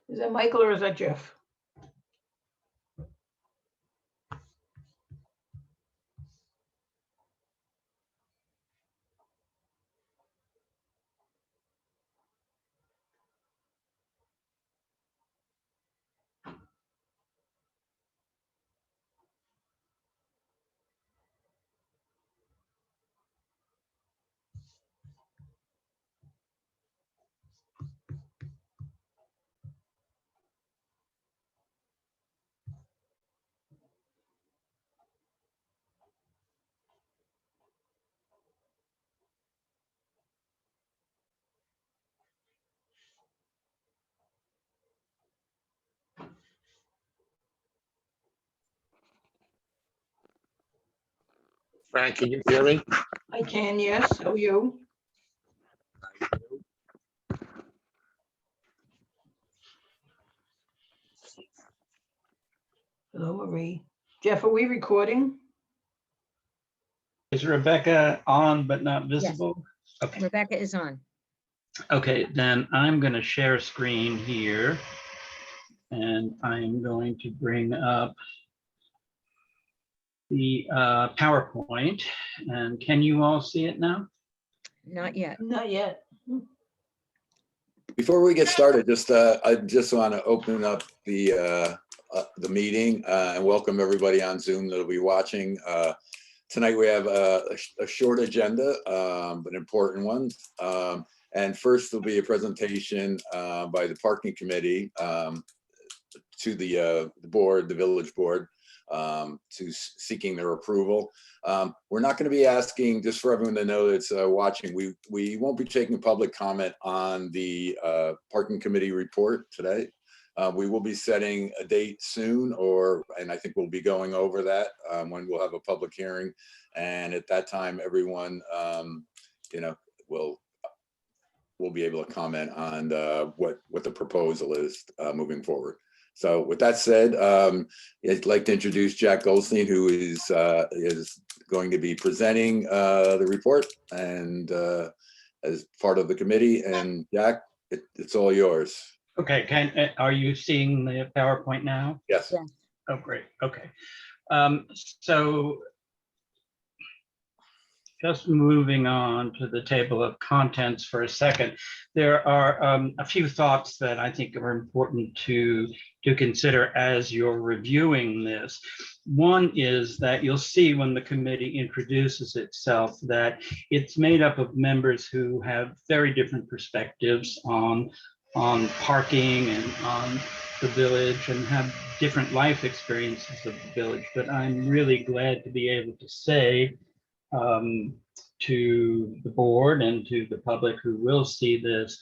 Is that Michael or is that Jeff? Frank, can you hear me? I can, yes. How are you? Hello, Marie. Jeff, are we recording? Is Rebecca on but not visible? Okay. Rebecca is on. Okay, then I'm going to share screen here. And I'm going to bring up the PowerPoint. And can you all see it now? Not yet. Not yet. Before we get started, I just want to open up the meeting and welcome everybody on Zoom that'll be watching. Tonight we have a short agenda, but important one. And first there'll be a presentation by the parking committee to the board, the village board, to seeking their approval. We're not going to be asking, just for everyone to know that's watching, we won't be taking public comment on the parking committee report today. We will be setting a date soon, and I think we'll be going over that when we'll have a public hearing. And at that time, everyone, will be able to comment on what the proposal is moving forward. So with that said, I'd like to introduce Jack Goldstein, who is going to be presenting the report and as part of the committee. And Jack, it's all yours. Okay, are you seeing the PowerPoint now? Yes. Yeah. Oh, great. Okay. So just moving on to the table of contents for a second, there are a few thoughts that I think are important to consider as you're reviewing this. One is that you'll see when the committee introduces itself that it's made up of members who have very different perspectives on parking and on the village and have different life experiences of the village. But I'm really glad to be able to say to the board and to the public who will see this,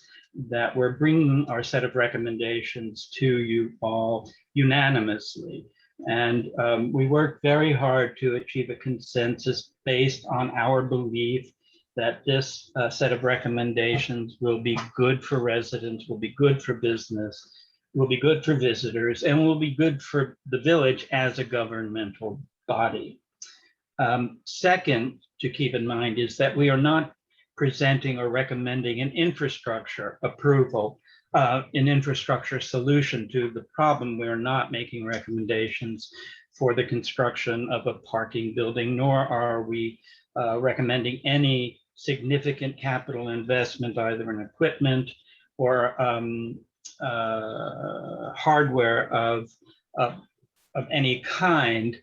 that we're bringing our set of recommendations to you all unanimously. And we worked very hard to achieve a consensus based on our belief that this set of recommendations will be good for residents, will be good for business, will be good for visitors, and will be good for the village as a governmental body. Second, to keep in mind is that we are not presenting or recommending an infrastructure approval, an infrastructure solution to the problem. We're not making recommendations for the construction of a parking building, nor are we recommending any significant capital investment, either in equipment or hardware of any kind.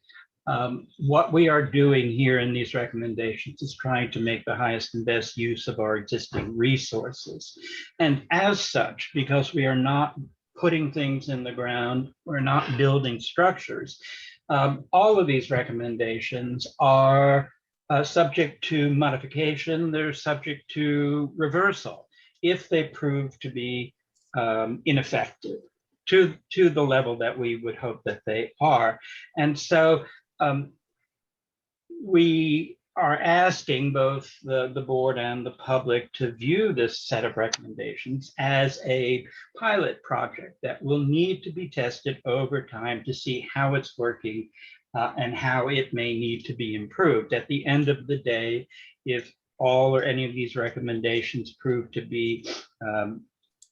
What we are doing here in these recommendations is trying to make the highest and best use of our existing resources. And as such, because we are not putting things in the ground, we're not building structures, all of these recommendations are subject to modification. They're subject to reversal if they prove to be ineffective to the level that we would hope that they are. And so we are asking both the board and the public to view this set of recommendations as a pilot project that will need to be tested over time to see how it's working and how it may need to be improved. At the end of the day, if all or any of these recommendations prove to be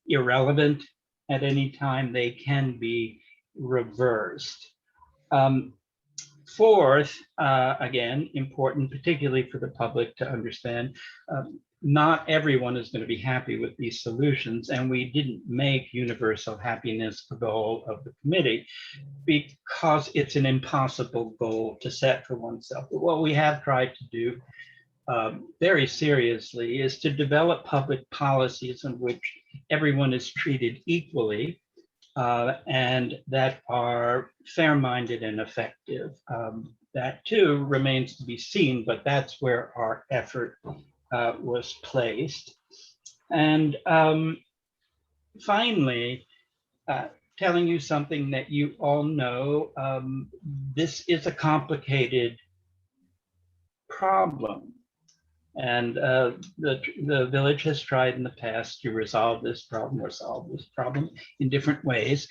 irrelevant, at any time, they can be reversed. Fourth, again, important, particularly for the public to understand, not everyone is going to be happy with these solutions, and we didn't make universal happiness the goal of the committee because it's an impossible goal to set for oneself. But what we have tried to do very seriously is to develop public policies in which everyone is treated equally and that are fair-minded and effective. That too remains to be seen, but that's where our effort was placed. And finally, telling you something that you all know, this is a complicated problem. And the village has tried in the past to resolve this problem or solve this problem in different ways.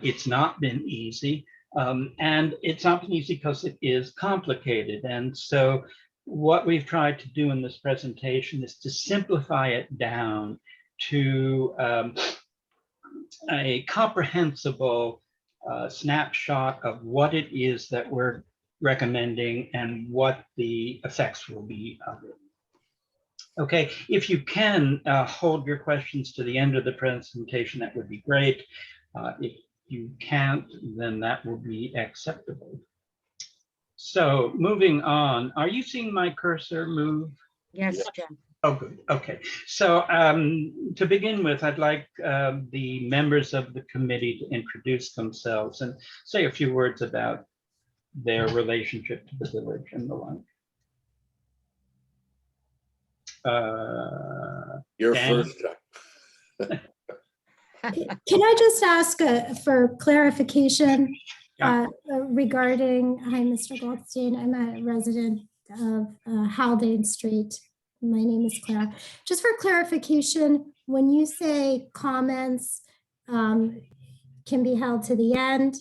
It's not been easy. And it's not been easy because it is complicated. And so what we've tried to do in this presentation is to simplify it down to a comprehensible snapshot of what it is that we're recommending and what the effects will be of it. Okay, if you can hold your questions to the end of the presentation, that would be great. If you can't, then that will be acceptable. So moving on, are you seeing my cursor move? Yes, Yeah. Jeff. Oh, good. Okay. So to begin with, I'd like the members of the committee to introduce themselves and say a few words about their relationship to the village and the like. You're Dan? first, Jack. Can I just ask for clarification Yeah. regarding, hi, Mr. Goldstein, I'm a resident of Haldane Street. My name is Claire. Just for clarification, when you say comments can be held to the end,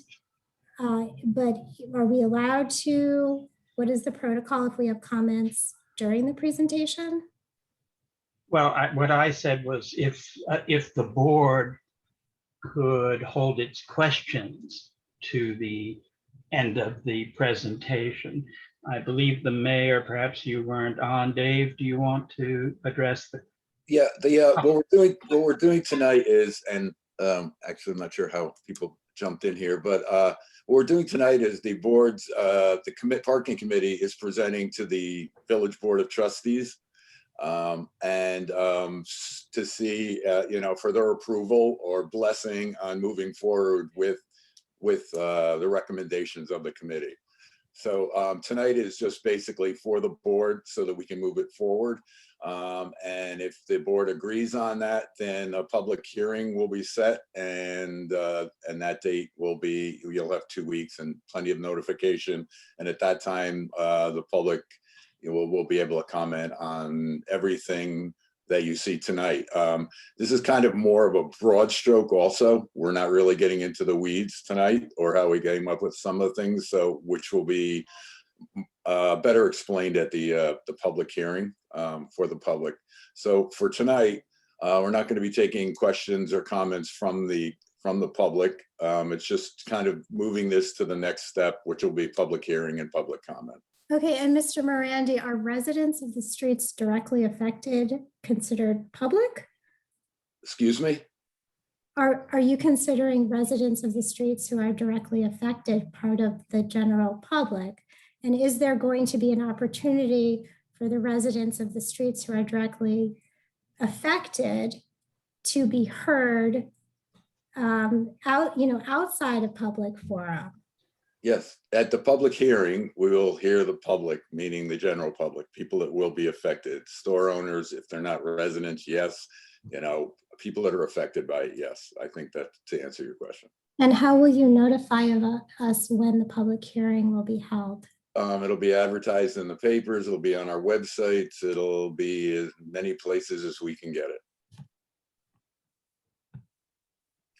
but are we allowed to, what is the protocol if we have comments during the presentation? Well, what I said was if the board could hold its questions to the end of the presentation. I believe the mayor, perhaps you weren't on. Dave, do you want to address the? Yeah, what we're doing tonight is, and actually I'm not sure how people jumped in here, but what we're doing tonight is the board's, the parking committee is presenting to the Village Board of Trustees and to see, for their approval or blessing on moving forward with the recommendations of the committee. So tonight is just basically for the board so that we can move it forward. And if the board agrees on that, then a public hearing will be set, and that date will be, you'll have 2 weeks and plenty of notification. And at that time, the public will be able to comment on everything that you see tonight. This is kind of more of a broad stroke also. We're not really getting into the weeds tonight or how we came up with some of the things, so which will be better explained at the public hearing for the public. So for tonight, we're not going to be taking questions or comments from the public. It's just kind of moving this to the next step, which will be public hearing and public comment. Okay, and Mr. Morandi, are residents of the streets directly affected considered public? Excuse me? Are you considering residents of the streets who are directly affected part of the general public? And is there going to be an opportunity for the residents of the streets who are directly affected to be heard outside of public forum? Yes, at the public hearing, we will hear the public, meaning the general public, people that will be affected, store owners, if they're not residents, yes, people that are affected by it, yes. I think that to answer your question. And how will you notify us when the public hearing will be held? It'll be advertised in the papers, it'll be on our websites, it'll be as many places as we can get it.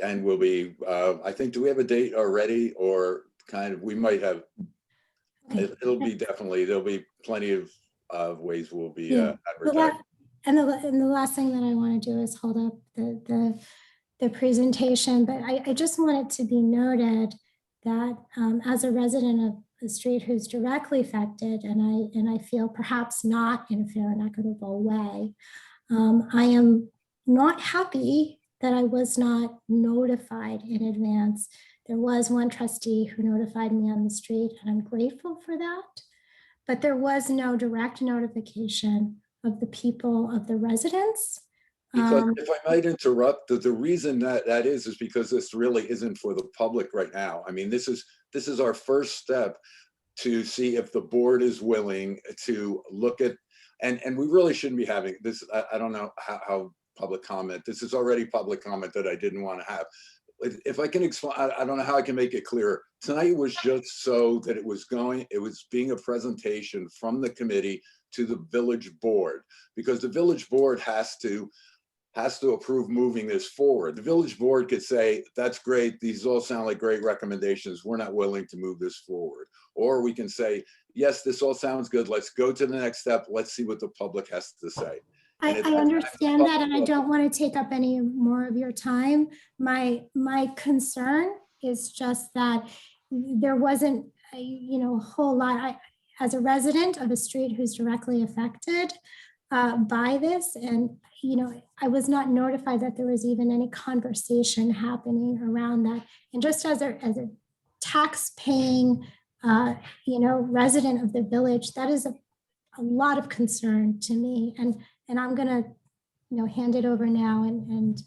And we'll be, I think, do we have a date already, or kind of, we might have, it'll be definitely, there'll be plenty of ways we'll be advertising. And the last thing that I want to do is hold up the the presentation, but I just want it to be noted that as a resident of the street who's directly affected, and I feel perhaps not in a fair and equitable way, I am not happy that I was not notified in advance. There was one trustee who notified me on the street, and I'm grateful for that. But there was no direct notification of the people, of the residents. Because if I might interrupt, the reason that is because this really isn't for the public right now. I mean, this is our first step to see if the board is willing to look at, and we really shouldn't be having this. I don't know how public comment. This is already public comment that I didn't want to have. If I can explain, I don't know how I can make it clearer. Tonight was just so that it was being a presentation from the committee to the village board, because the village board has to approve moving this forward. The village board could say, that's great, these all sound like great recommendations, we're not willing to move this forward. Or we can say, yes, this all sounds good, let's go to the next step, let's see what the public has to say. I understand that, and I don't want to take up any more of your time. My concern is just that there wasn't a whole lot. As a resident of a street who's directly affected by this, and I was not notified that there was even any conversation happening around that. And just as a tax-paying resident of the village, that is a lot of concern to me. And I'm gonna hand it over now, and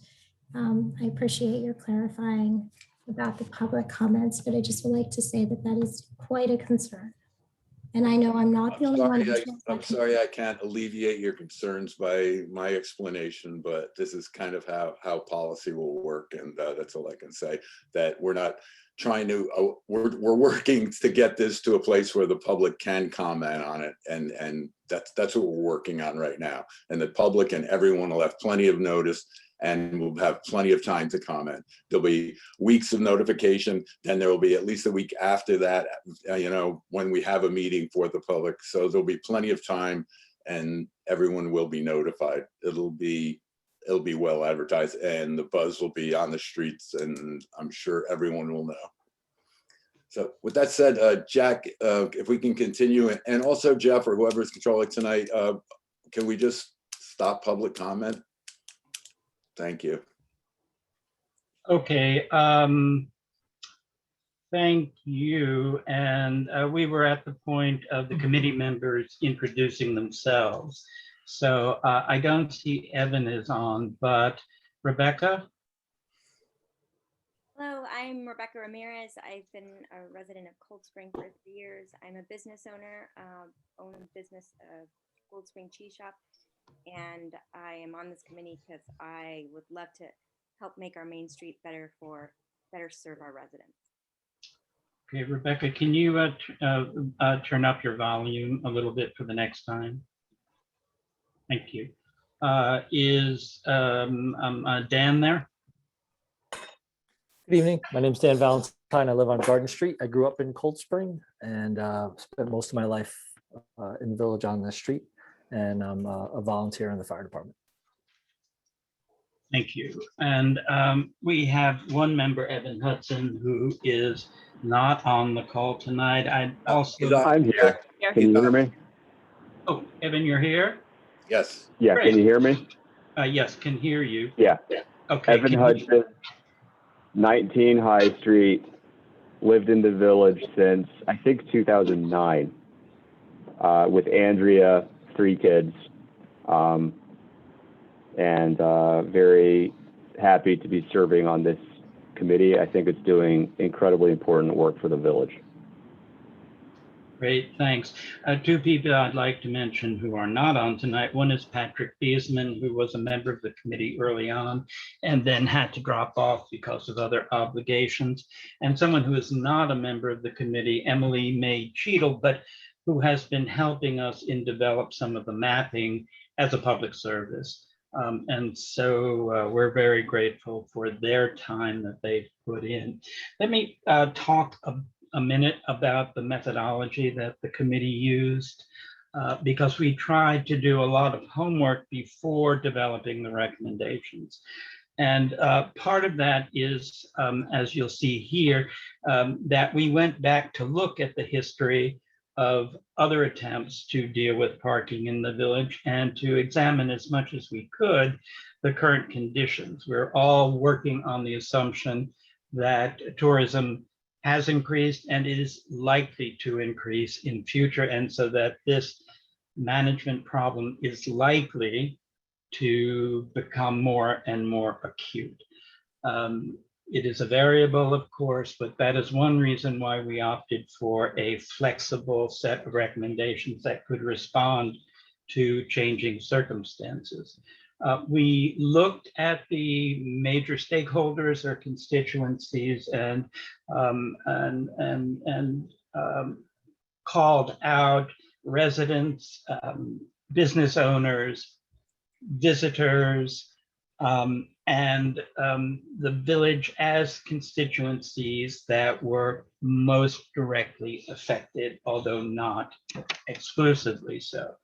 I appreciate your clarifying about the public comments, but I just would like to say that that is quite a concern. And I know I'm not the only one. I'm sorry I can't alleviate your concerns by my explanation, but this is kind of how policy will work, and that's all I can say. That we're not trying to, we're working to get this to a place where the public can comment on it, and that's what we're working on right now. And the public and everyone will have plenty of notice, and we'll have plenty of time to comment. There'll be weeks of notification, then there will be at least a week after that, when we have a meeting for the public. So there'll be plenty of time, and everyone will be notified. It'll be well advertised, and the buzz will be on the streets, and I'm sure everyone will know. So with that said, Jack, if we can continue, and also Jeff or whoever's controlling tonight, can we just stop public comment? Thank you. Okay, thank you. And we were at the point of the committee members introducing themselves. So I don't see Evan is on, but Rebecca? Hello, I'm Rebecca Ramirez. I've been a resident of Cold Spring for 3 years. I'm a business owner, own a business, Cold Spring Cheese Shop, and I am on this committee because I would love to help make our main street better serve our residents. Okay, Rebecca, can you turn up your volume a little bit for the next time? Thank you. Is Dan there? Good evening. My name is Dan Valentine. I live on Garden Street. I grew up in Cold Spring and spent most of my life in the village on the street. And I'm a volunteer in the fire department. Thank you. And we have one member, Evan Hudson, who is not on the call tonight. I'm here. Can you hear me? Oh, Evan, you're here? Yes. Yeah, Great. can you hear me? Yes, can hear you. Yeah. Okay. Evan Hudson, 19 High Street, lived in the village since, I think, 2009, with Andrea, 3 kids, and very happy to be serving on this committee. I think it's doing incredibly important work for the village. Great, thanks. 2 people I'd like to mention who are not on tonight. One is Patrick Beesman, who was a member of the committee early on and then had to drop off because of other obligations. And someone who is not a member of the committee, Emily May Cheadle, but who has been helping us in develop some of the mapping as a public service. And so we're very grateful for their time that they've put in. Let me talk a minute about the methodology that the committee used, because we tried to do a lot of homework before developing the recommendations. And part of that is, as you'll see here, that we went back to look at the history of other attempts to deal with parking in the village and to examine as much as we could the current conditions. We're all working on the assumption that tourism has increased and is likely to increase in future, and so that this management problem is likely to become more and more acute. It is a variable, of course, but that is one reason why we opted for a flexible set of recommendations that could respond to changing circumstances. We looked at the major stakeholders or constituencies and called out residents, business owners, visitors, and the village as constituencies that were most directly affected, although not exclusively so.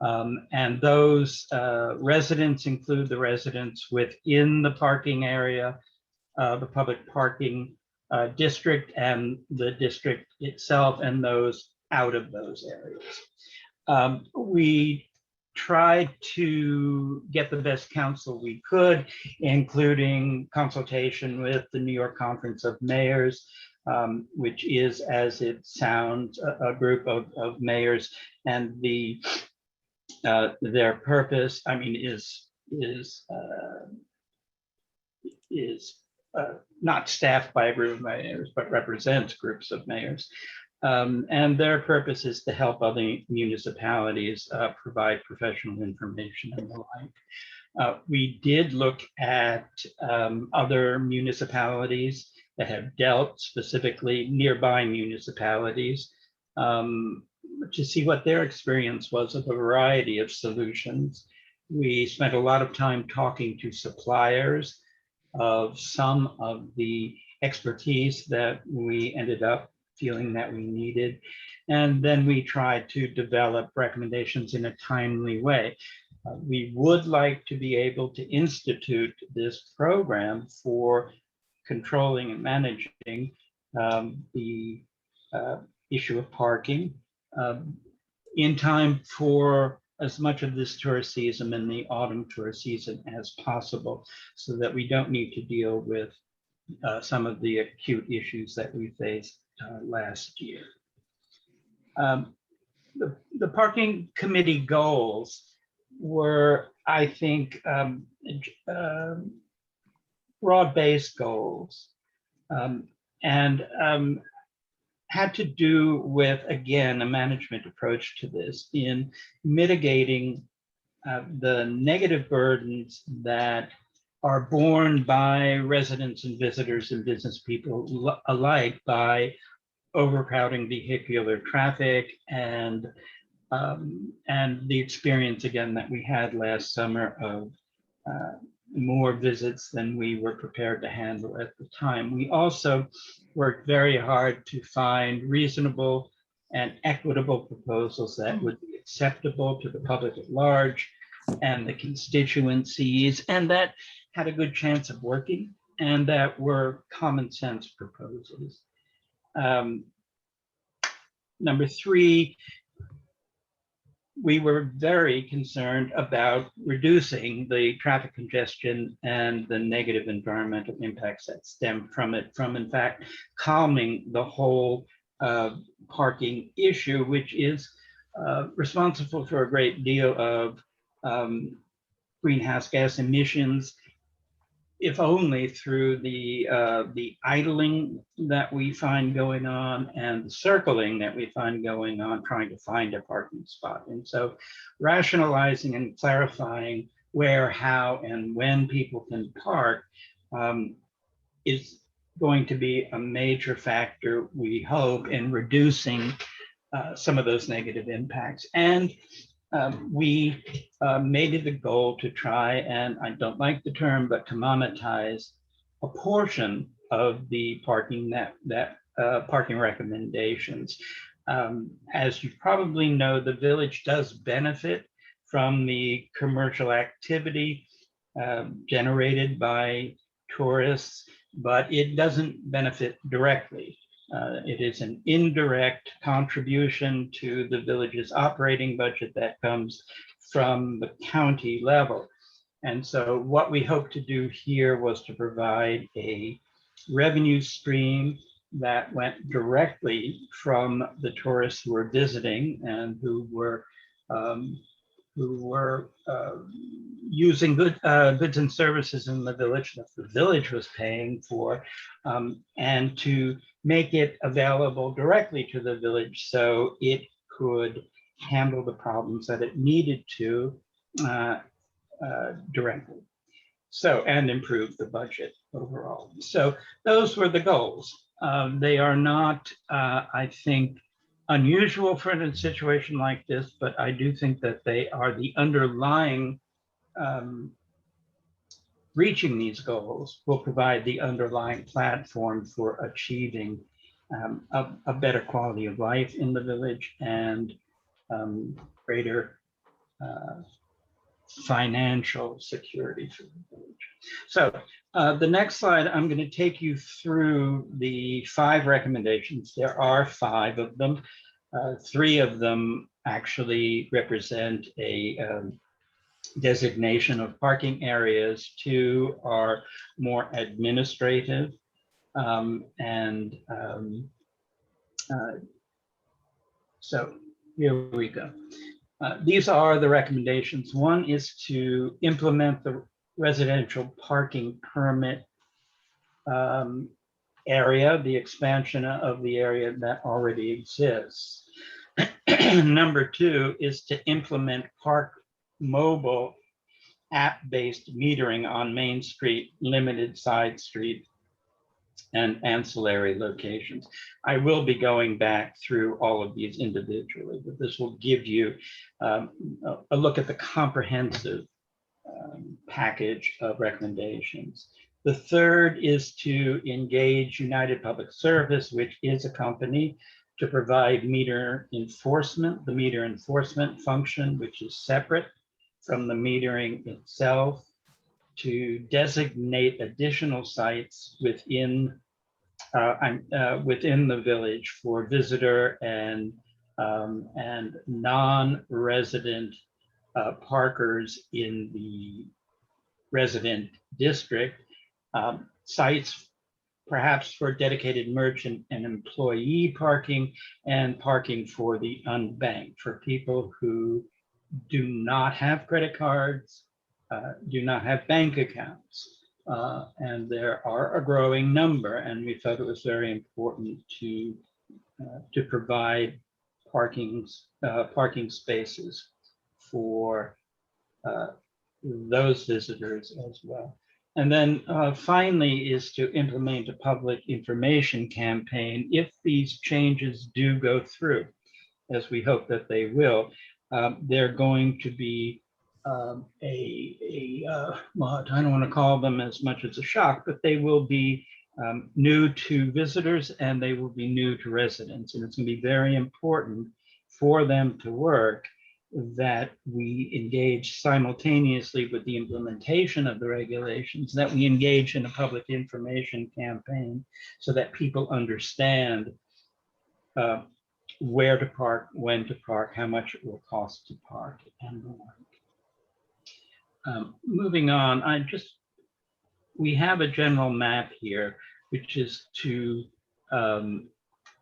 And those residents include the residents within the parking area, the public parking district, and the district itself, and those out of those areas. We tried to get the best counsel we could, including consultation with the New York Conference of Mayors, which is, as it sounds, a group of mayors, and their purpose, I mean, is not staffed by a group of mayors, but represents groups of mayors. And their purpose is to help other municipalities provide professional information and the like. We did look at other municipalities that have dealt specifically nearby municipalities to see what their experience was of a variety of solutions. We spent a lot of time talking to suppliers of some of the expertise that we ended up feeling that we needed. And then we tried to develop recommendations in a timely way. We would like to be able to institute this program for controlling and managing the issue of parking in time for as much of this tourist season and the autumn tourist season as possible, so that we don't need to deal with some of the acute issues that we faced last year. The parking committee goals were, I think, broad-based goals, and had to do with, again, a management approach to this in mitigating the negative burdens that are borne by residents and visitors and business people alike by overcrowding vehicular traffic and the experience, again, that we had last summer of more visits than we were prepared to handle at the time. We also worked very hard to find reasonable and equitable proposals that would be acceptable to the public at large and the constituencies, and that had a good chance of working, and that were common sense proposals. Number three, we were very concerned about reducing the traffic congestion and the negative environmental impacts that stem from it, from in fact calming the whole parking issue, which is responsible for a great deal of greenhouse gas emissions, if only through the idling that we find going on and the circling that we find going on trying to find a parking spot. And so rationalizing and clarifying where, how, and when people can park is going to be a major factor, we hope, in reducing some of those negative impacts. And we made it a goal to try, and I don't like the term, but to monetize a portion of the parking parking recommendations. As you probably know, the village does benefit from the commercial activity generated by tourists, but it doesn't benefit directly. It is an indirect contribution to the village's operating budget that comes from the county level. And so what we hope to do here was to provide a revenue stream that went directly from the tourists who were visiting and who were using goods and services in the village that the village was paying for, and to make it available directly to the village so it could handle the problems that it needed to directly. So, and improve the budget overall. So those were the goals. They are not, I think, unusual for a situation like this, but I do think that they are the underlying, reaching these goals will provide the underlying platform for achieving a better quality of life in the village and greater financial security for the village. So the next slide, I'm going to take you through the 5 recommendations. There are 5 of them. 3 of them actually represent a designation of parking areas. 2 are more administrative. So here we go. These are the recommendations. One is to implement the residential parking permit area, the expansion of the area that already exists. Number 2 is to implement ParkMobile app-based metering on Main Street, limited side street, and ancillary locations. I will be going back through all of these individually, but this will give you a look at the comprehensive package of recommendations. The third is to engage United Public Service, which is a company, to provide meter enforcement, the meter enforcement function, which is separate from the metering itself, to designate additional sites within the village for visitor and non-resident parkers in the resident district, sites perhaps for dedicated merchant and employee parking, and parking for the unbanked, for people who do not have credit cards, do not have bank accounts. And there are a growing number, and we thought it was very important to provide parking spaces for those visitors as well. And then finally is to implement a public information campaign. If these changes do go through, as we hope that they will, they're going to be well, I don't want to call them as much as a shock, but they will be new to visitors and they will be new to residents. And it's going to be very important for them to work that we engage simultaneously with the implementation of the regulations, that we engage in a public information campaign so that people understand where to park, when to park, how much it will cost to park, and the like. Moving on, we have a general map here, which is to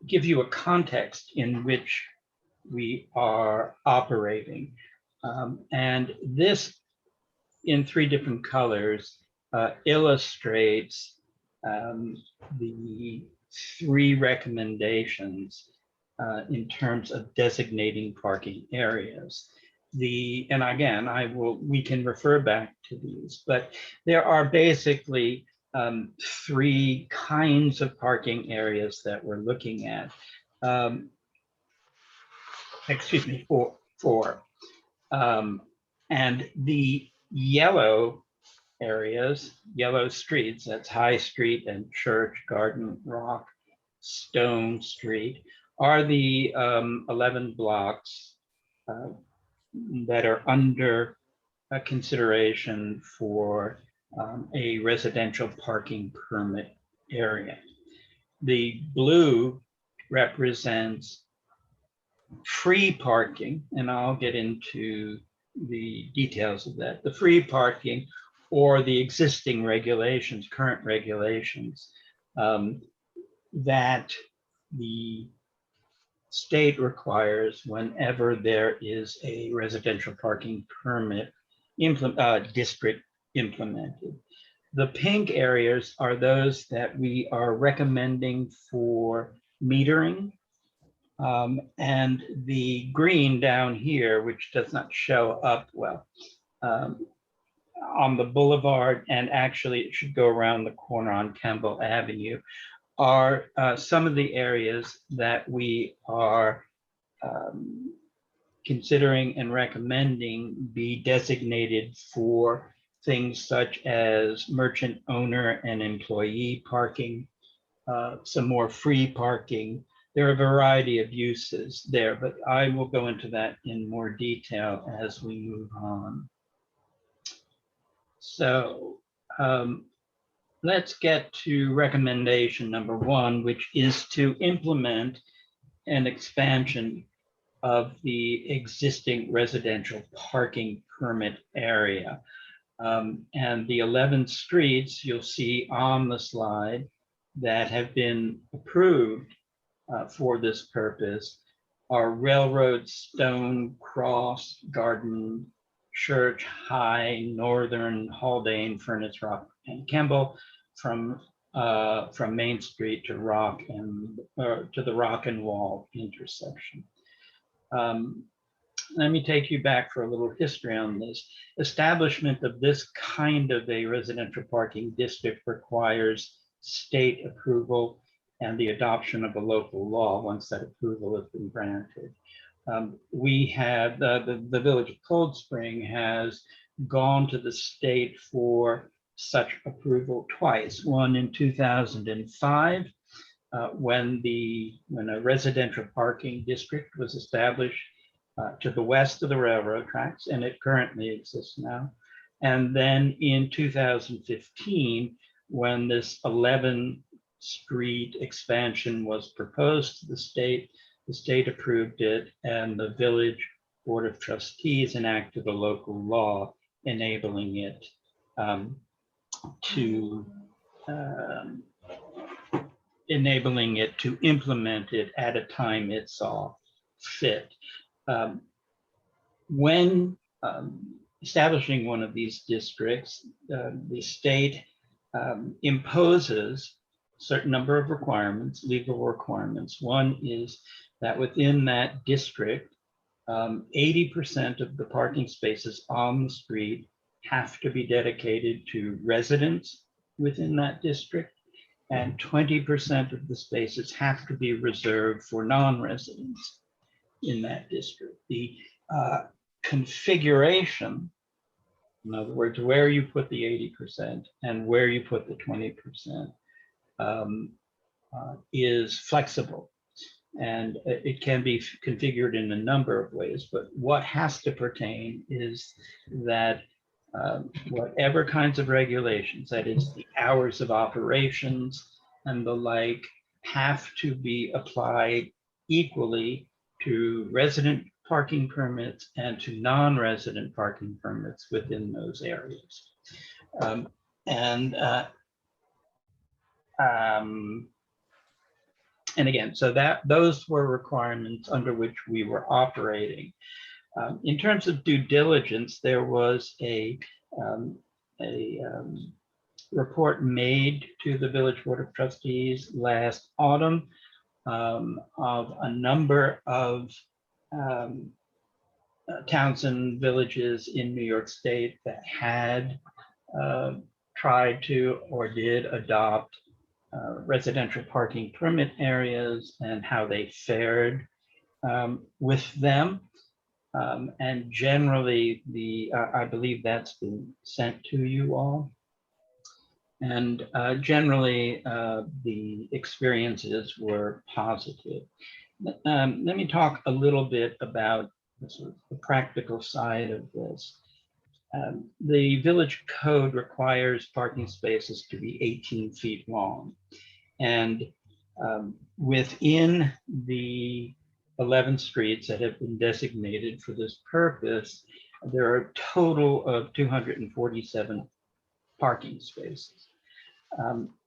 give you a context in which we are operating. And this, in 3 different colors, illustrates the 3 recommendations in terms of designating parking areas. And again, we can refer back to these, but there are basically 3 kinds of parking areas that we're looking at. Excuse me, 4. And the yellow areas, yellow streets, that's High Street and Church, Garden Rock, Stone Street, are the 11 blocks that are under a consideration for a residential parking permit area. The blue represents free parking, and I'll get into the details of that. The free parking or the existing regulations, current regulations, that the state requires whenever there is a residential parking permit district implemented. The pink areas are those that we are recommending for metering. And the green down here, which does not show up well, on the boulevard, and actually it should go around the corner on Campbell Avenue, are some of the areas that we are considering and recommending be designated for things such as merchant owner and employee parking, some more free parking. There are a variety of uses there, but I will go into that in more detail as we move on. So let's get to recommendation number 1, which is to implement an expansion of the existing residential parking permit area. And the 11 streets you'll see on the slide that have been approved for this purpose are Railroad, Stone, Cross, Garden, Church, High, Northern, Haldane, Furnace Rock, and Kemble, from Main Street to Rock and to the Rock and Wall intersection. Let me take you back for a little history on this. Establishment of this kind of a residential parking district requires state approval and the adoption of a local law once that approval has been granted. We have, the Village of Cold Spring has gone to the state for such approval twice. One in 2005, when a residential parking district was established to the west of the railroad tracks, and it currently exists now. And then in 2015, when this 11 street expansion was proposed to the state approved it, and the Village Board of Trustees enacted a local law enabling it to implement it at a time it saw fit. When establishing one of these districts, the state imposes a certain number of requirements, legal requirements. One is that within that district, 80% of the parking spaces on the street have to be dedicated to residents within that district, and 20% of the spaces have to be reserved for non-residents in that district. The configuration, in other words, where you put the 80% and where you put the 20%, is flexible. And it can be configured in a number of ways, but what has to pertain is that whatever kinds of regulations, that is the hours of operations and the like, have to be applied equally to resident parking permits and to non-resident parking permits within those areas. And again, so those were requirements under which we were operating. In terms of due diligence, there was a report made to the Village Board of Trustees last autumn of a number of towns and villages in New York State that had tried to or did adopt residential parking permit areas and how they fared with them. And generally, I believe that's been sent to you all. And generally, the experiences were positive. Let me talk a little bit about the practical side of this. The village code requires parking spaces to be 18 feet long. And within the 11 streets that have been designated for this purpose, there are a total of 247 parking spaces.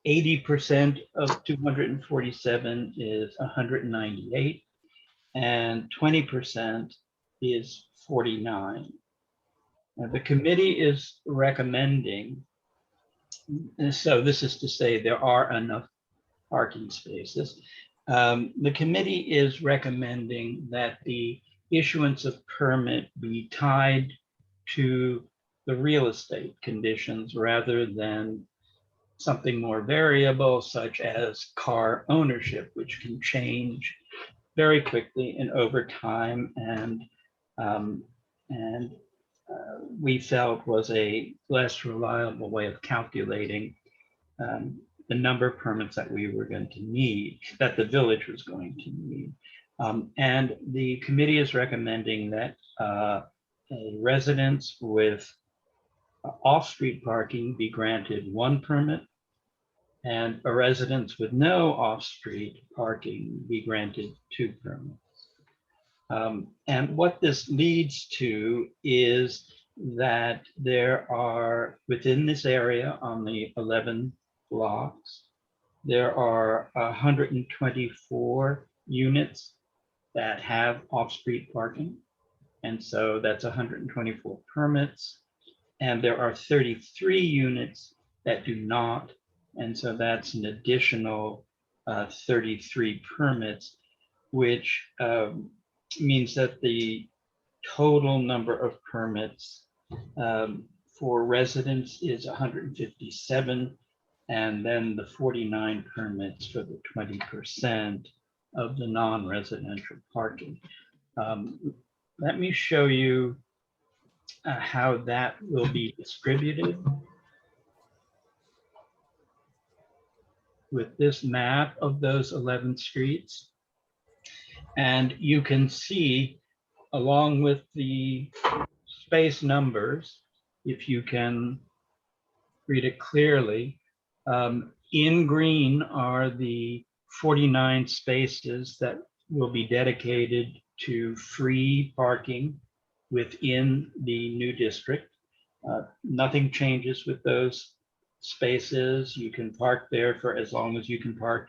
80% of 247 is 198, and 20% is 49. Now, the committee is recommending, and so this is to say there are enough parking spaces. The committee is recommending that the issuance of permit be tied to the real estate conditions rather than something more variable, such as car ownership, which can change very quickly and over time, and we felt was a less reliable way of calculating the number of permits that we were going to need, that the village was going to need. And the committee is recommending that a residence with off-street parking be granted 1 permit, and a residence with no off-street parking be granted 2 permits. And what this leads to is that there are, within this area on the 11 blocks, there are 124 units that have off-street parking. And so that's 124 permits. And there are 33 units that do not. And so that's an additional 33 permits, which means that the total number of permits for residents is 157, and then the 49 permits for the 20% of the non-residential parking. Let me show you how that will be distributed with this map of those 11 streets. And you can see, along with the space numbers, if you can read it clearly, in green are the 49 spaces that will be dedicated to free parking within the new district. Nothing changes with those spaces. You can park there for as long as you can park.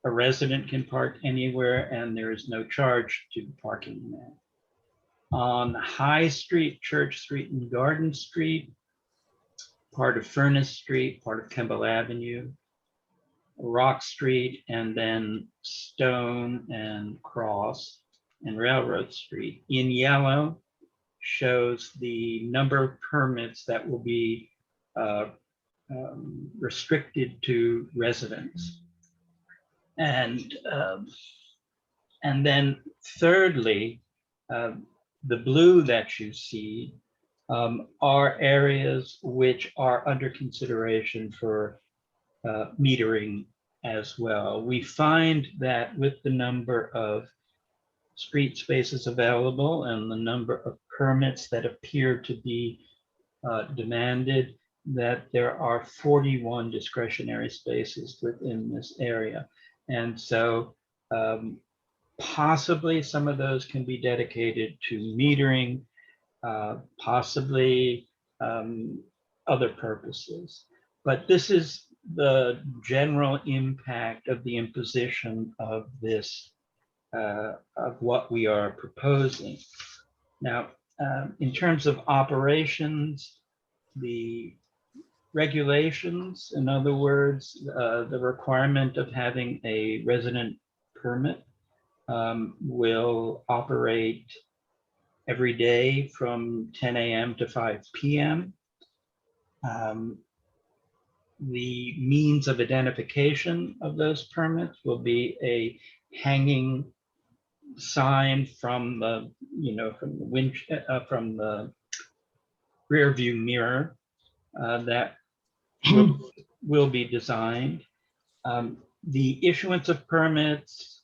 A resident can park anywhere, and there is no charge to parking there. On High Street, Church Street, and Garden Street, part of Furnace Street, part of Kemble Avenue, Rock Street, and then Stone and Cross and Railroad Street. In yellow shows the number of permits that will be restricted to residents. And then thirdly, the blue that you see are areas which are under consideration for metering as well. We find that with the number of street spaces available and the number of permits that appear to be demanded, that there are 41 discretionary spaces within this area. And so possibly some of those can be dedicated to metering, possibly other purposes. But this is the general impact of the imposition of this, of what we are proposing. Now, in terms of operations, the regulations, in other words, the requirement of having a resident permit will operate every day from 10 a.m. to 5 p.m. The means of identification of those permits will be a hanging sign from the, from the rear view mirror that will be designed. The issuance of permits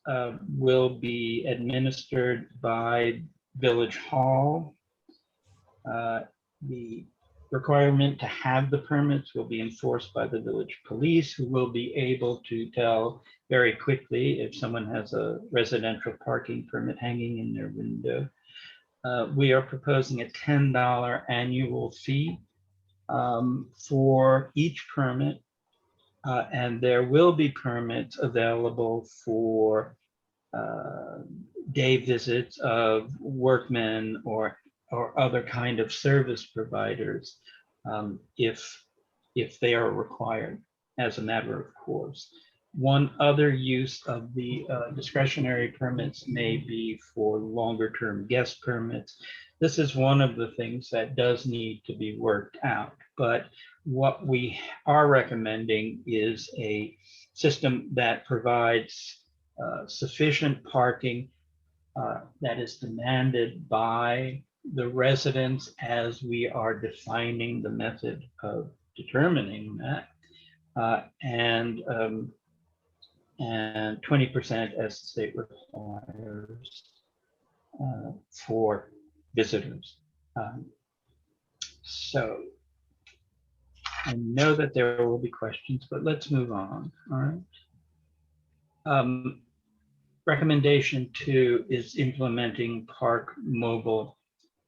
will be administered by Village Hall. The requirement to have the permits will be enforced by the village police, who will be able to tell very quickly if someone has a residential parking permit hanging in their window. We are proposing a $10 annual fee for each permit. And there will be permits available for day visits of workmen or other kind of service providers if they are required as a matter of course. One other use of the discretionary permits may be for longer term guest permits. This is one of the things that does need to be worked out, but what we are recommending is a system that provides sufficient parking that is demanded by the residents as we are defining the method of determining that, and 20% as the state requires for visitors. So I know that there will be questions, but let's move on. All right. Recommendation 2 is implementing ParkMobile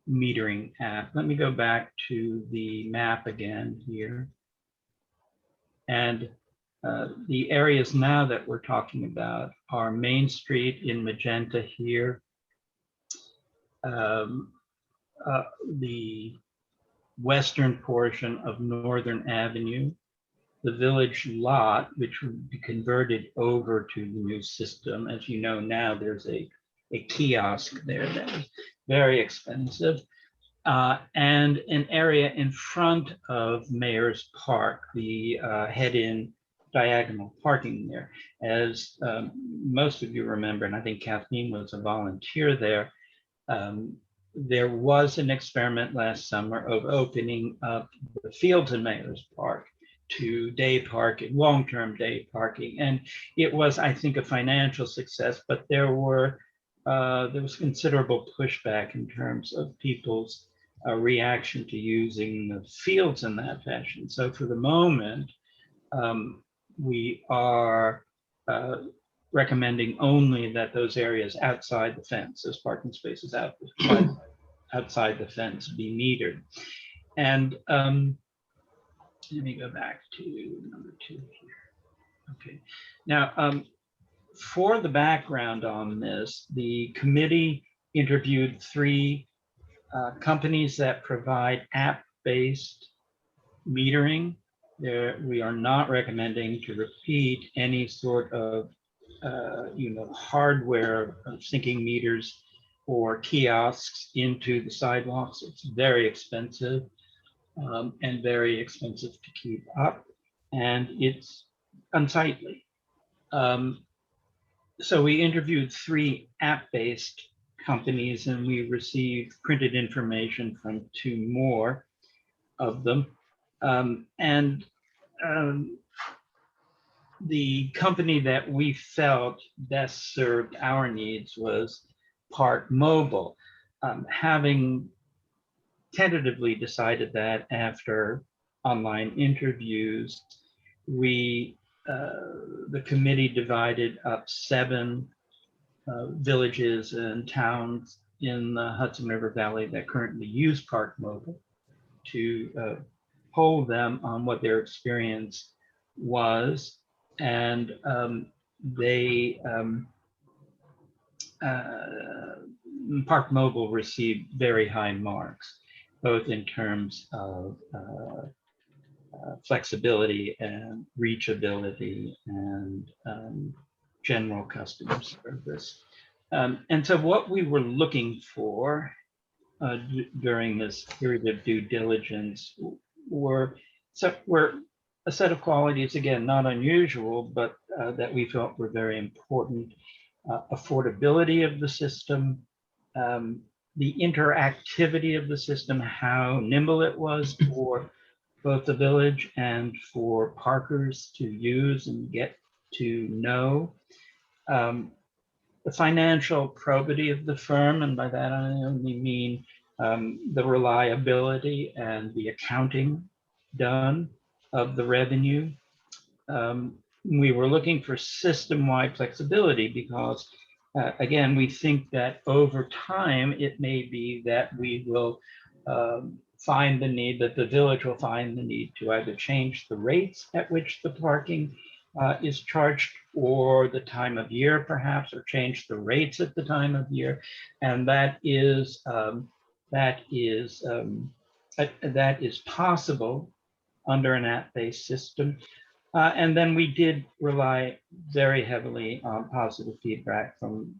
metering app. Let me go back to the map again here. And the areas now that we're talking about are Main Street in magenta here, the western portion of Northern Avenue, the village lot, which would be converted over to the new system. As you know, now there's a kiosk there that is very expensive, and an area in front of Mayor's Park, the head-in diagonal parking there. As most of you remember, and I think Kathleen was a volunteer there, there was an experiment last summer of opening up the fields in Mayor's Park to day parking, long-term day parking. And it was, I think, a financial success, but there was considerable pushback in terms of people's reaction to using the fields in that fashion. So for the moment, we are recommending only that those areas outside the fence, those parking spaces outside the fence, be metered. And let me go back to number 2 here. Okay. Now, for the background on this, the committee interviewed 3 companies that provide app-based metering. We are not recommending to repeat any sort of hardware syncing meters or kiosks into the sidewalks. It's very expensive. And very expensive to keep up, and it's unsightly. So we interviewed 3 app-based companies, and we received printed information from 2 more of them. The company that we felt best served our needs was ParkMobile. Having tentatively decided that after online interviews, the committee divided up 7 villages and towns in the Hudson River Valley that currently use ParkMobile to poll them on what their experience was. And ParkMobile received very high marks, both in terms of flexibility and reachability and general customer service. And so what we were looking for during this period of due diligence were a set of qualities, again, not unusual, but that we felt were very important. Affordability of the system, the interactivity of the system, how nimble it was for both the village and for parkers to use and get to know. The financial probity of the firm, and by that I only mean the reliability and the accounting done of the revenue. We were looking for system-wide flexibility because, again, we think that over time, it may be that we will find the need, that the village will find the need to either change the rates at which the parking is charged, or the time of year perhaps, or change the rates at the time of year. And that is possible under an app-based system. And then we did rely very heavily on positive feedback from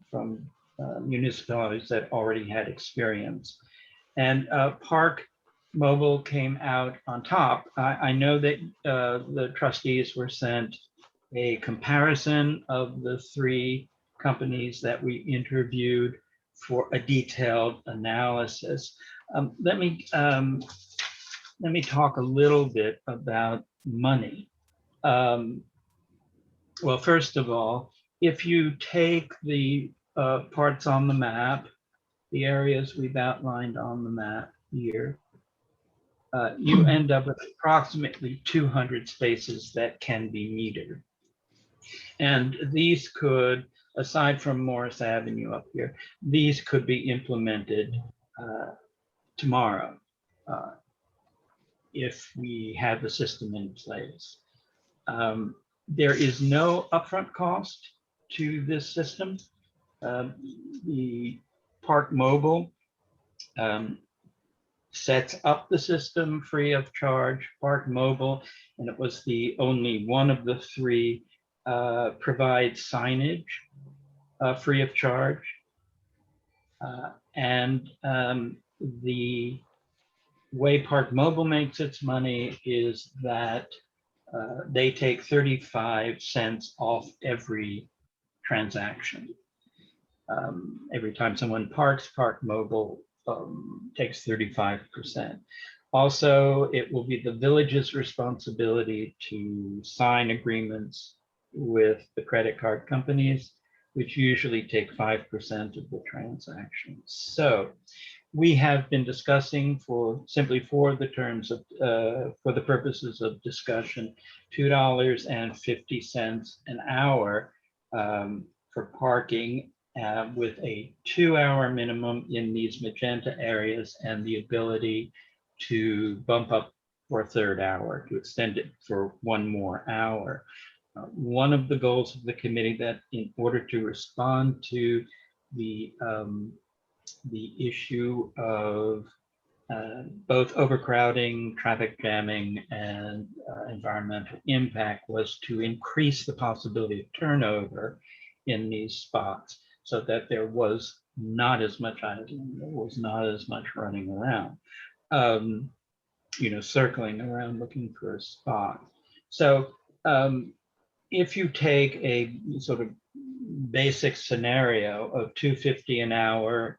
municipalities that already had experience. And ParkMobile came out on top. I know that the trustees were sent a comparison of the 3 companies that we interviewed for a detailed analysis. Let me talk a little bit about money. Well, first of all, if you take the parts on the map, the areas we've outlined on the map here, you end up with approximately 200 spaces that can be metered. And these could, aside from Morris Avenue up here, these could be implemented tomorrow if we had the system in place. There is no upfront cost to this system. The ParkMobile sets up the system free of charge. ParkMobile, and it was the only one of the 3, provides signage free of charge. And the way ParkMobile makes its money is that they take 35 cents off every transaction. Every time someone parks, ParkMobile takes 35%. Also, it will be the village's responsibility to sign agreements with the credit card companies, which usually take 5% of the transactions. So we have been discussing simply for the terms of, for the purposes of discussion, $2.50 an hour for parking with a 2-hour minimum in these magenta areas and the ability to bump up for a 3rd hour, to extend it for 1 more hour. One of the goals of the committee, that in order to respond to the issue of both overcrowding, traffic jamming, and environmental impact, was to increase the possibility of turnover in these spots so that there was not as much idling, there was not as much running around, circling around looking for a spot. So if you take a sort of basic scenario of $2.50 an hour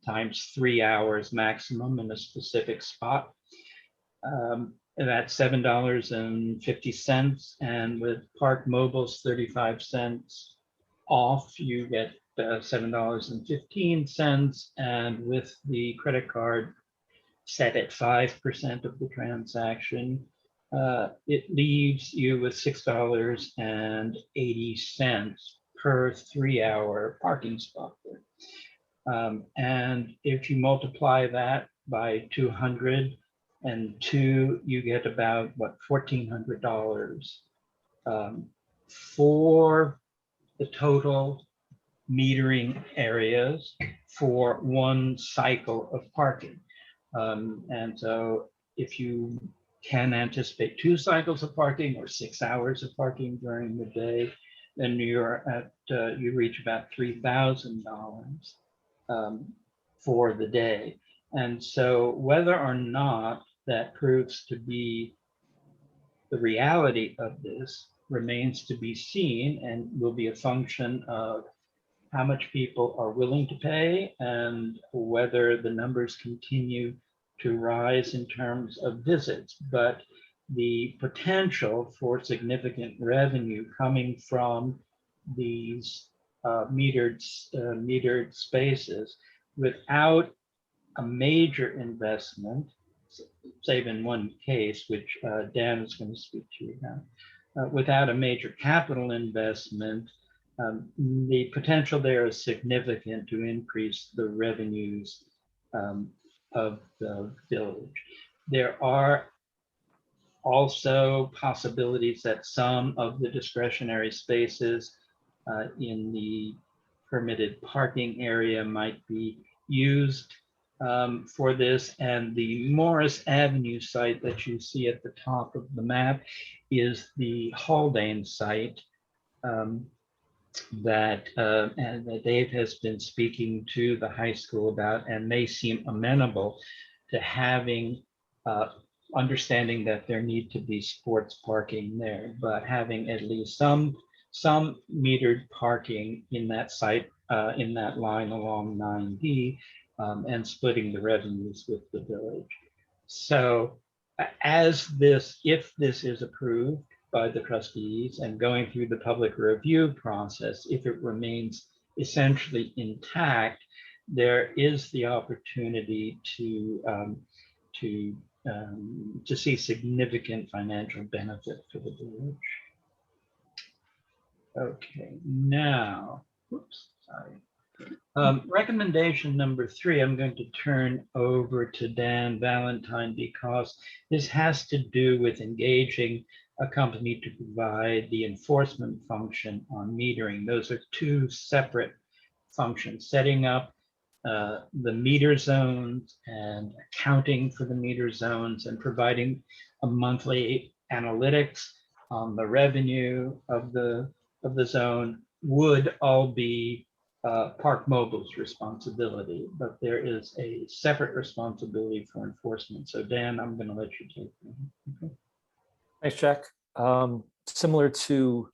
times 3 hours maximum in a specific spot, that's $7.50. And with ParkMobile's 35 cents off, you get $7.15. And with the credit card set at 5% of the transaction, it leaves you with $6.80 per 3-hour parking spot there. And if you multiply that by 202, you get about $1,400 for the total metering areas for 1 cycle of parking. And so if you can anticipate 2 cycles of parking or 6 hours of parking during the day, then you're at you reach about $3,000 for the day. And so whether or not that proves to be the reality of this remains to be seen, and will be a function of how much people are willing to pay and whether the numbers continue to rise in terms of visits. But the potential for significant revenue coming from these metered spaces without a major investment, save in one case, which Dan is going to speak to you now. Without a major capital investment, the potential there is significant to increase the revenues of the village. There are also possibilities that some of the discretionary spaces in the permitted parking area might be used for this. And the Morris Avenue site that you see at the top of the map is the Haldane site that Dave has been speaking to the high school about, and they seem amenable to having understanding that there need to be sports parking there, but having at least some metered parking in that site, in that line along 9D, and splitting the revenues with the village. So as this, if this is approved by the trustees and going through the public review process, if it remains essentially intact, there is the opportunity to see significant financial benefit for the village. Okay, now, whoops, sorry. Recommendation number 3, I'm going to turn over to Dan Valentine because this has to do with engaging a company to provide the enforcement function on metering. Those are 2 separate functions, setting up the meter zones and accounting for the meter zones and providing a monthly analytics on the revenue of the zone would all be ParkMobile's responsibility, but there is a separate responsibility for enforcement. So Dan, I'm going to let you take it. Okay. Thanks, Jack. Similar to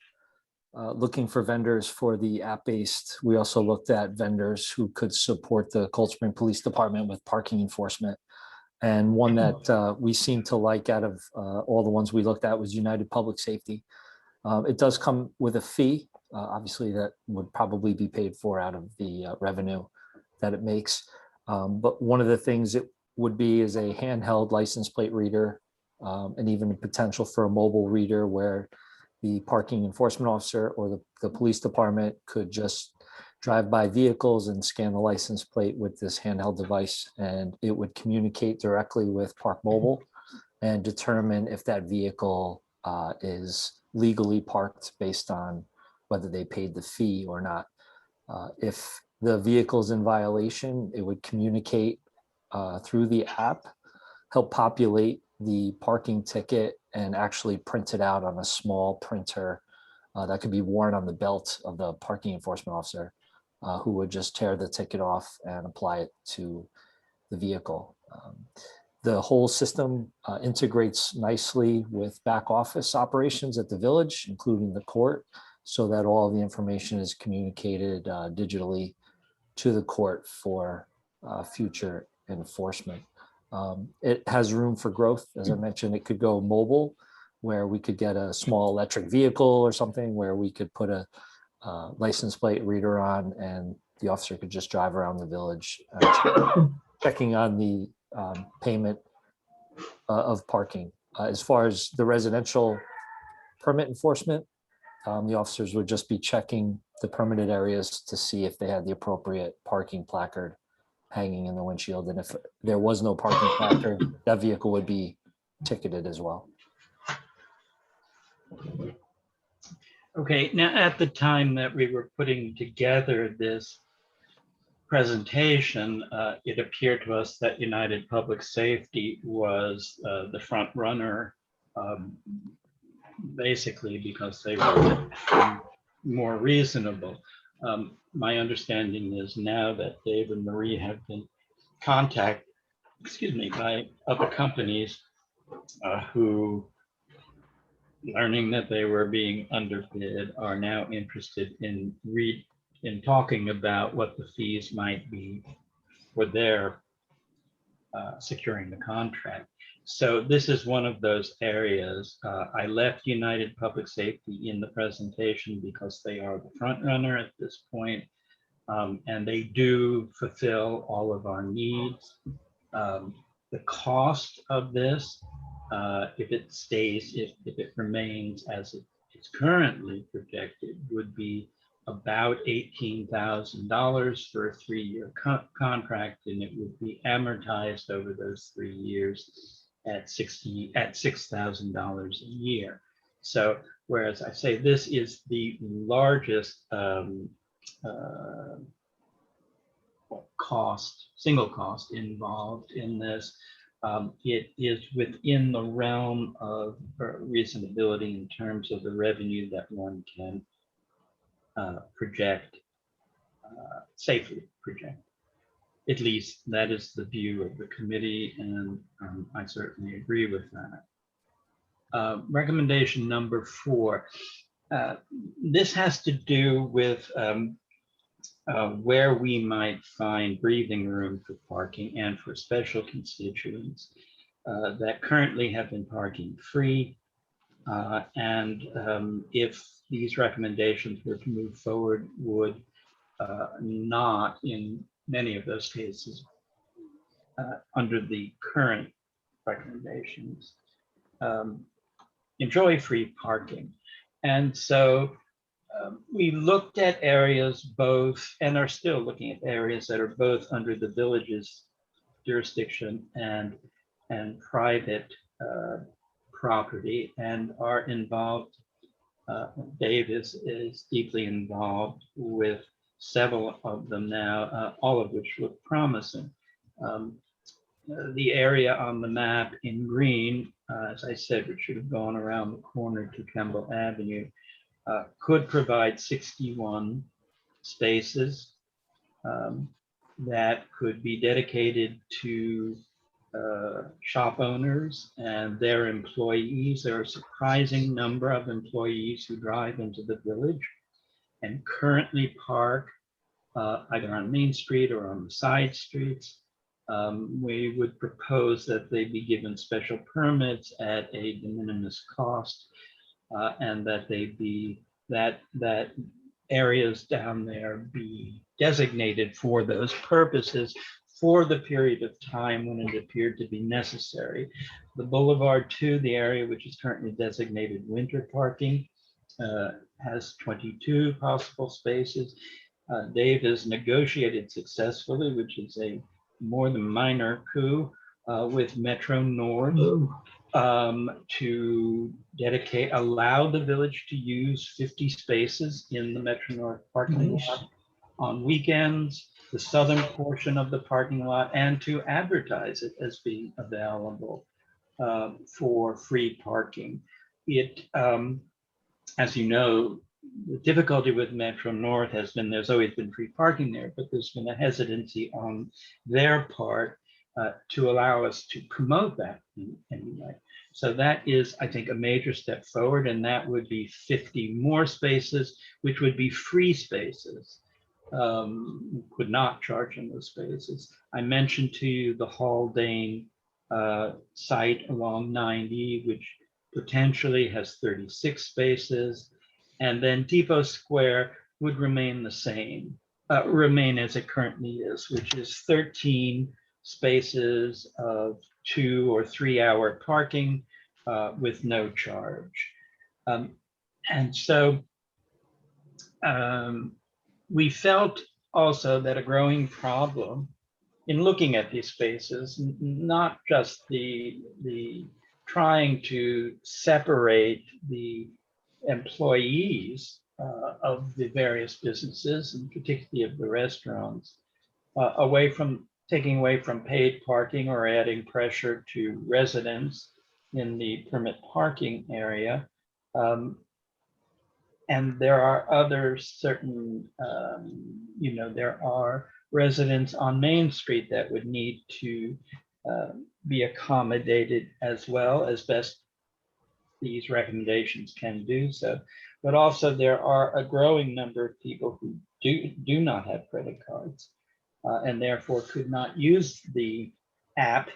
looking for vendors for the app-based, we also looked at vendors who could support the Cold Spring Police Department with parking enforcement. And one that we seem to like out of all the ones we looked at was United Public Safety. It does come with a fee. Obviously, that would probably be paid for out of the revenue that it makes. But one of the things it would be is a handheld license plate reader, and even the potential for a mobile reader where the parking enforcement officer or the police department could just drive by vehicles and scan the license plate with this handheld device, and it would communicate directly with ParkMobile and determine if that vehicle is legally parked based on whether they paid the fee or not. If the vehicle's in violation, it would communicate through the app, help populate the parking ticket and actually print it out on a small printer that could be worn on the belt of the parking enforcement officer, who would just tear the ticket off and apply it to the vehicle. The whole system integrates nicely with back office operations at the village, including the court, so that all the information is communicated digitally to the court for future enforcement. It has room for growth. As I mentioned, it could go mobile, where we could get a small electric vehicle or something where we could put a license plate reader on and the officer could just drive around the village checking on the payment of parking. As far as the residential permit enforcement, the officers would just be checking the permitted areas to see if they had the appropriate parking placard hanging in the windshield. And if there was no parking placard, that vehicle would be ticketed as well. Okay, now at the time that we were putting together this presentation, it appeared to us that United Public Safety was the front runner, basically because they were more reasonable. My understanding is now that Dave and Marie have been contacted, by other companies who, learning that they were being underbid, are now interested in talking about what the fees might be for their securing the contract. So this is one of those areas. I left United Public Safety in the presentation because they are the front runner at this point. And they do fulfill all of our needs. The cost of this, if it stays, if it remains as it's currently projected, would be about $18,000 for a 3-year contract, and it would be amortized over those 3 years at $6,000 a year. So, whereas I say this is the largest single cost involved in this. It is within the realm of reasonability in terms of the revenue that one can safely project. At least that is the view of the committee, and I certainly agree with that. Recommendation number 4. This has to do with where we might find breathing room for parking and for special constituents that currently have been parking free. And if these recommendations were to move forward, would not, in many of those cases, under the current recommendations, enjoy free parking. And so we looked at areas both, and are still looking at areas that are both under the village's jurisdiction and private property, and are involved. Dave is deeply involved with several of them now, all of which look promising. The area on the map in green, as I said, which should have gone around the corner to Kemble Avenue, could provide 61 spaces that could be dedicated to shop owners and their employees. There are a surprising number of employees who drive into the village and currently park either on Main Street or on the side streets. We would propose that they be given special permits at a de minimis cost, and that they be that areas down there be designated for those purposes for the period of time when it appeared to be necessary. The Boulevard 2, the area which is currently designated winter parking, has 22 possible spaces. Dave has negotiated successfully, which is a more than minor coup, with Metro North to allow the village to use 50 spaces in the Metro North parking lot on weekends, the southern portion of the parking lot, and to advertise it as being available for free parking. It, as you know, the difficulty with Metro North has been there's always been free parking there, but there's been a hesitancy on their part to allow us to promote that in any way. So that is, I think, a major step forward, and that would be 50 more spaces, which would be free spaces. Could not charge in those spaces. I mentioned to you the Haldane site along 90, which potentially has 36 spaces. And then Depot Square would remain the same, remain as it currently is, which is 13 spaces of 2 or 3 hour parking with no charge. And so we felt also that a growing problem in looking at these spaces, not just the trying to separate the employees of the various businesses, and particularly of the restaurants, taking away from paid parking or adding pressure to residents in the permit parking area. And there are other certain, there are residents on Main Street that would need to be accommodated as well, as best these recommendations can do so. But also there are a growing number of people who do not have credit cards and therefore could not use the app,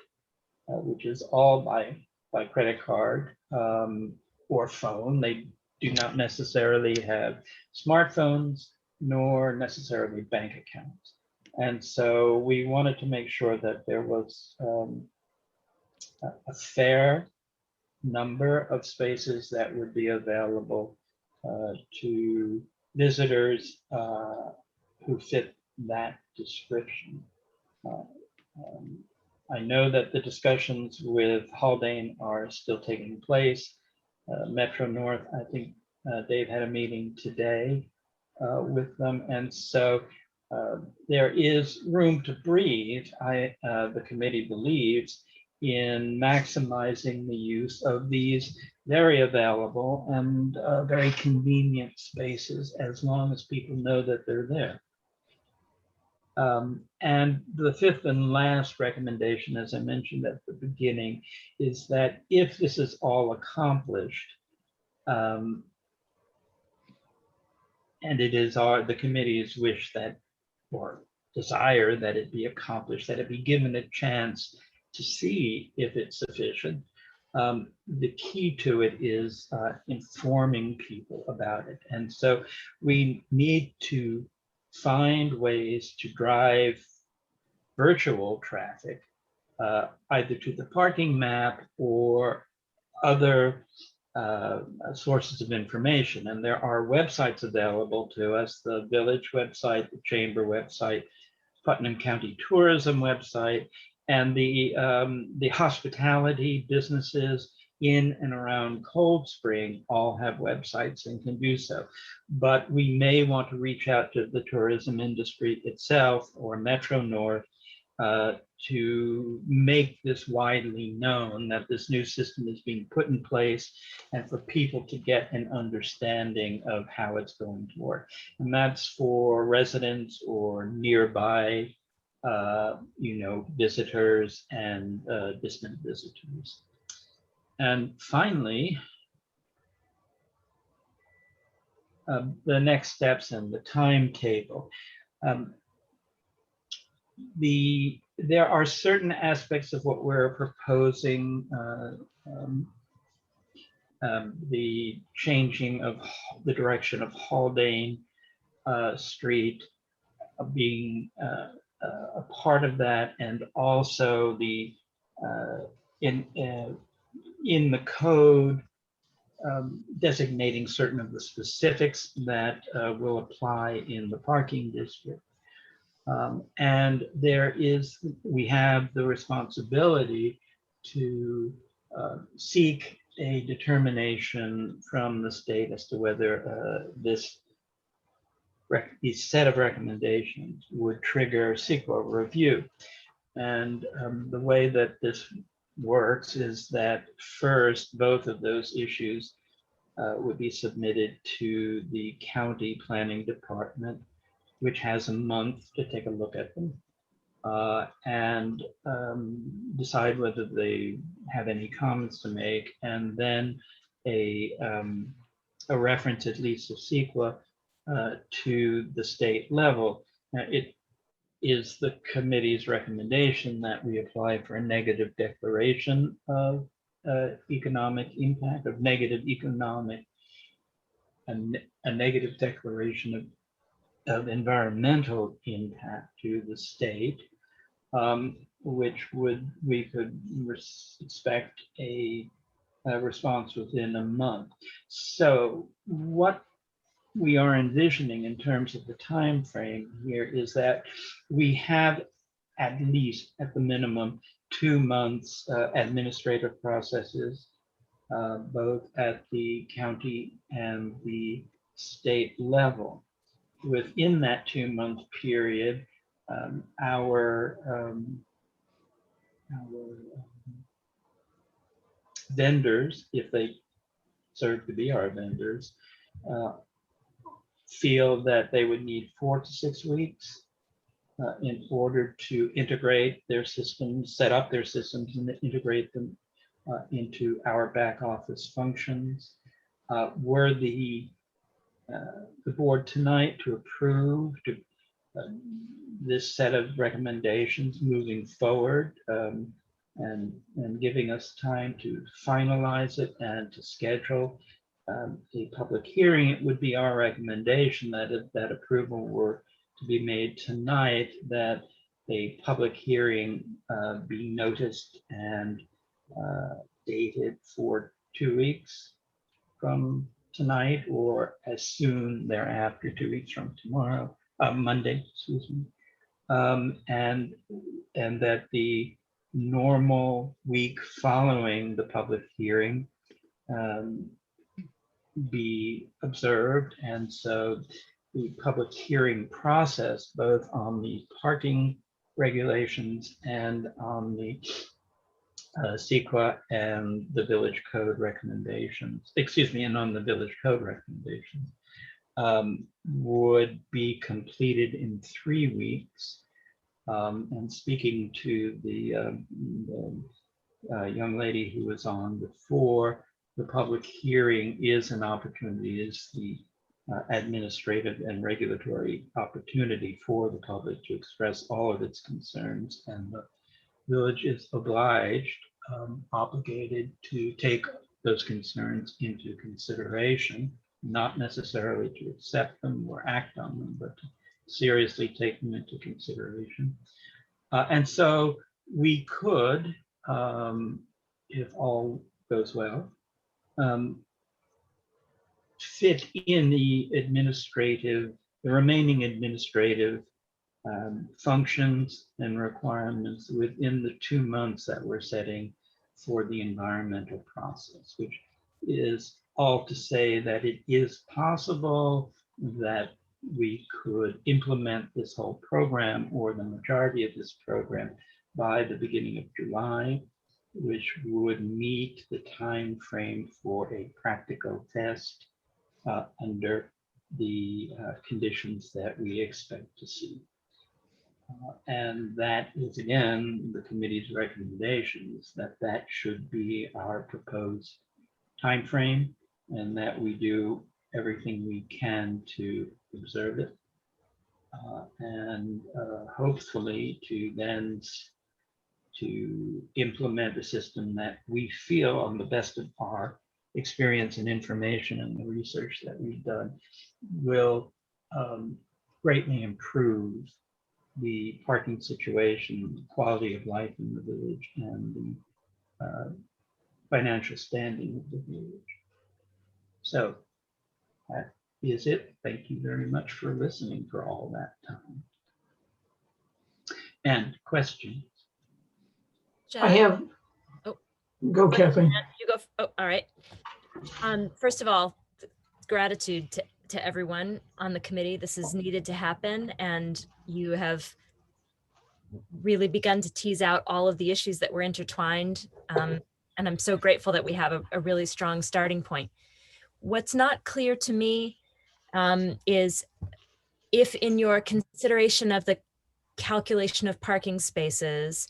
which is all by credit card or phone. They do not necessarily have smartphones, nor necessarily bank accounts. And so we wanted to make sure that there was a fair number of spaces that would be available to visitors who fit that description. I know that the discussions with Haldane are still taking place. Metro North, I think Dave had a meeting today with them. And so there is room to breathe, the committee believes, in maximizing the use of these very available and very convenient spaces, as long as people know that they're there. And the fifth and last recommendation, as I mentioned at the beginning, is that if this is all accomplished, and it is the committee's wish that, or desire that it be accomplished, that it be given a chance to see if it's sufficient. The key to it is informing people about it. And so we need to find ways to drive virtual traffic, either to the parking map or other sources of information. And there are websites available to us, the village website, the chamber website, Putnam County Tourism website, and the hospitality businesses in and around Cold Spring all have websites and can do so. But we may want to reach out to the tourism industry itself or Metro North to make this widely known that this new system is being put in place, and for people to get an understanding of how it's going to work. And that's for residents or nearby visitors and distant visitors. And finally, the next steps and the timetable. There are certain aspects of what we're proposing, the changing of the direction of Haldane Street being a part of that, and also the in the code designating certain of the specifics that will apply in the parking district. And we have the responsibility to seek a determination from the state as to whether this set of recommendations would trigger CEQA review. And the way that this works is that first, both of those issues would be submitted to the county planning department, which has a month to take a look at them and decide whether they have any comments to make, and then a reference, at least of CEQA, to the state level. Now, it is the committee's recommendation that we apply for a negative declaration of economic impact, of negative economic, a negative declaration of environmental impact to the state, which we could expect a response within a month. So what we are envisioning in terms of the time frame here is that we have at least, at the minimum, 2 months administrative processes, both at the county and the state level. Within that 2-month period, our vendors, if they serve to be our vendors, feel that they would need 4 to 6 weeks in order to integrate their systems, set up their systems, and integrate them into our back office functions. Were the board tonight to approve this set of recommendations moving forward, and giving us time to finalize it and to schedule a public hearing, it would be our recommendation that if that approval were to be made tonight, that a public hearing be noticed and dated for 2 weeks from tonight, or as soon thereafter, 2 weeks from tomorrow, Monday, excuse me. And that the normal week following the public hearing be observed. And so the public hearing process, both on the parking regulations and on the CEQA and the village code recommendations, excuse me, and on the village code recommendations, would be completed in 3 weeks. And speaking to the young lady who was on before, the public hearing is an opportunity, is the administrative and regulatory opportunity for the public to express all of its concerns, and the village is obliged, obligated to take those concerns into consideration, not necessarily to accept them or act on them, but to seriously take them into consideration. And so we could, if all goes well, fit in the remaining administrative functions and requirements within the 2 months that we're setting for the environmental process, which is all to say that it is possible that we could implement this whole program, or the majority of this program, by the beginning of July, which would meet the time frame for a practical test under the conditions that we expect to see. And that is, again, the committee's recommendations, that should be our proposed time frame, and that we do everything we can to observe it, and hopefully to then to implement a system that we feel, on the best of our experience and information and the research that we've done, will greatly improve the parking situation, the quality of life in the village, and the financial standing of the village. So that is it. Thank you very much for listening for all that time. And questions? I Jen, have. Oh. Go, Kathleen. you go. Oh, all right. First of all, gratitude to everyone on the committee. This is needed to happen, and you have really begun to tease out all of the issues that were intertwined. And I'm so grateful that we have a really strong starting point. What's not clear to me is if in your consideration of the calculation of parking spaces,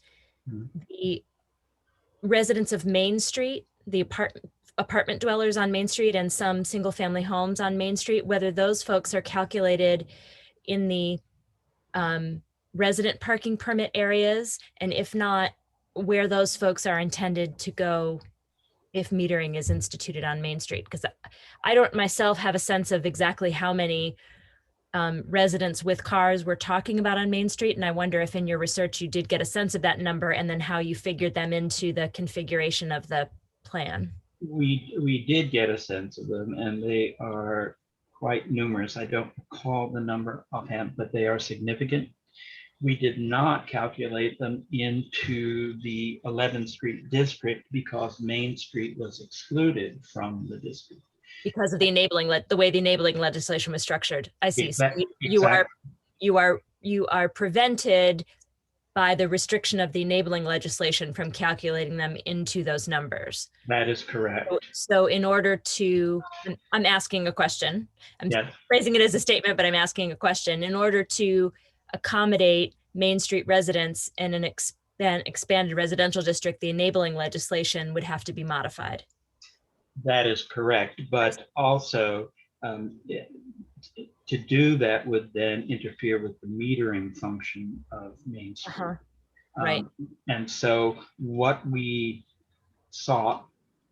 the residents of Main Street, the apartment dwellers on Main Street, and some single family homes on Main Street, whether those folks are calculated in the resident parking permit areas, and if not, where those folks are intended to go if metering is instituted on Main Street. Because I don't myself have a sense of exactly how many residents with cars we're talking about on Main Street. And I wonder if in your research you did get a sense of that number, and then how you figured them into the configuration of the plan. We did get a sense of them, and they are quite numerous. I don't recall the number offhand, but they are significant. We did not calculate them into the 11th Street district because Main Street was excluded from the district. Because of the the way the enabling legislation was structured. I see. So Exactly. you are prevented by the restriction of the enabling legislation from calculating them into those numbers. That is correct. So in order to, I'm asking a question. I'm Yes. phrasing it as a statement, but I'm asking a question. In order to accommodate Main Street residents in an expanded residential district, the enabling legislation would have to be modified. That is correct, but also to do that would then interfere with the metering function of Main Street. Right. And so what we sought